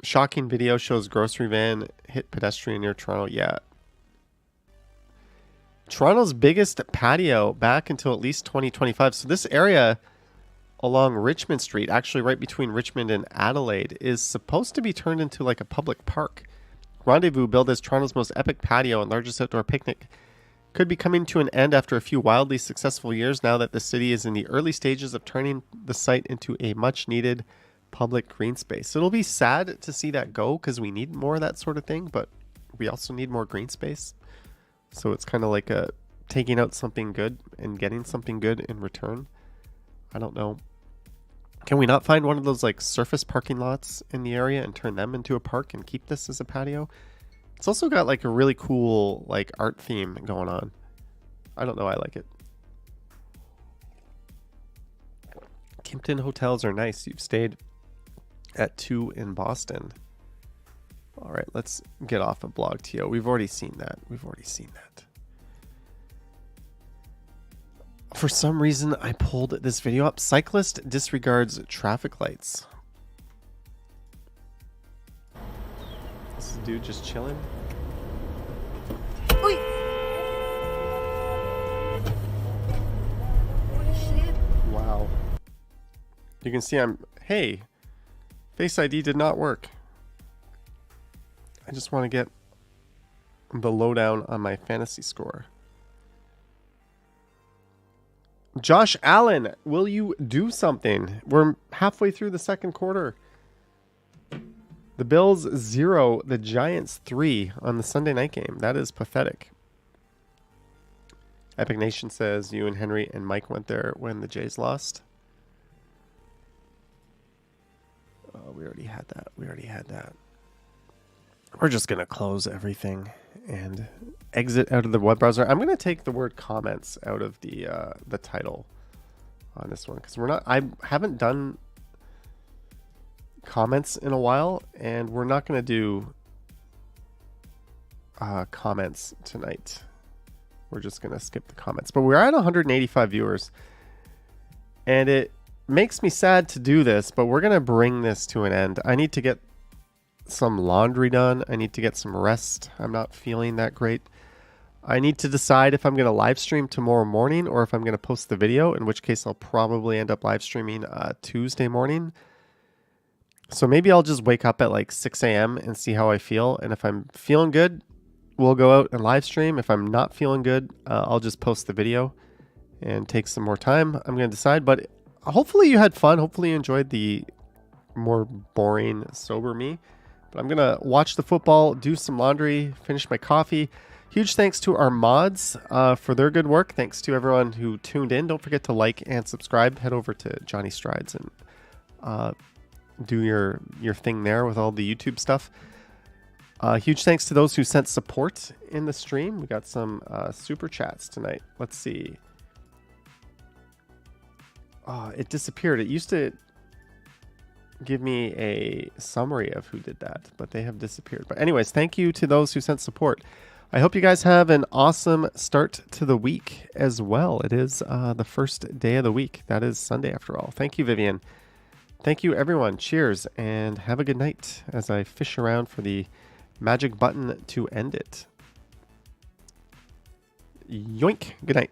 Speaker 1: Shocking video shows grocery van hit pedestrian near Toronto. Yeah. Toronto's biggest patio back until at least 2025. So this area along Richmond Street, actually right between Richmond and Adelaide, is supposed to be turned into like a public park. Rendezvous, billed as Toronto's most epic patio and largest outdoor picnic, could be coming to an end after a few wildly successful years now that the city is in the early stages of turning the site into a much needed public green space. It'll be sad to see that go because we need more of that sort of thing, but we also need more green space. So it's kind of like taking out something good and getting something good in return. I don't know. Can we not find one of those like surface parking lots in the area and turn them into a park and keep this as a patio? It's also got like a really cool like art theme going on. I don't know. I like it. Kimpton hotels are nice. You've stayed at 2 in Boston. All right, let's get off of Blog TO. We've already seen that. For some reason, I pulled this video up. Cyclist disregards traffic lights. This dude just chilling.
Speaker 5: Oi! Holy shit.
Speaker 1: Wow. You can see hey, Face ID did not work. I just want to get the lowdown on my fantasy score. Josh Allen, will you do something? We're halfway through the second quarter. The Bills 0, the Giants 3 on the Sunday night game. That is pathetic. Epic Nation says you and Henry and Mike went there when the Jays lost. Oh, we already had that. We already had that. We're just going to close everything and exit out of the web browser. I'm going to take the word comments out of the title on this one because I haven't done comments in a while, and we're not going to do comments tonight. We're just going to skip the comments. But we're at 185 viewers, and it makes me sad to do this, but we're going to bring this to an end. I need to get some laundry done. I need to get some rest. I'm not feeling that great. I need to decide if I'm going to live stream tomorrow morning or if I'm going to post the video, in which case I'll probably end up live streaming Tuesday morning. So maybe I'll just wake up at like 6 a.m. and see how I feel. And if I'm feeling good, we'll go out and live stream. If I'm not feeling good, I'll just post the video and take some more time. I'm going to decide, but hopefully you had fun. Hopefully you enjoyed the more boring, sober me. But I'm going to watch the football, do some laundry, finish my coffee. Huge thanks to our mods for their good work. Thanks to everyone who tuned in. Don't forget to like and subscribe. Head over to Johnny Strides and do your thing there with all the YouTube stuff. Huge thanks to those who sent support in the stream. We got some super chats tonight. Let's see. It disappeared. It used to give me a summary of who did that, but they have disappeared. But anyways, thank you to those who sent support. I hope you guys have an awesome start to the week as well. It is the first day of the week. That is Sunday after all. Thank you, Vivian. Thank you, everyone. Cheers, and have a good night as I fish around for the magic button to end it. Yoink. Good night.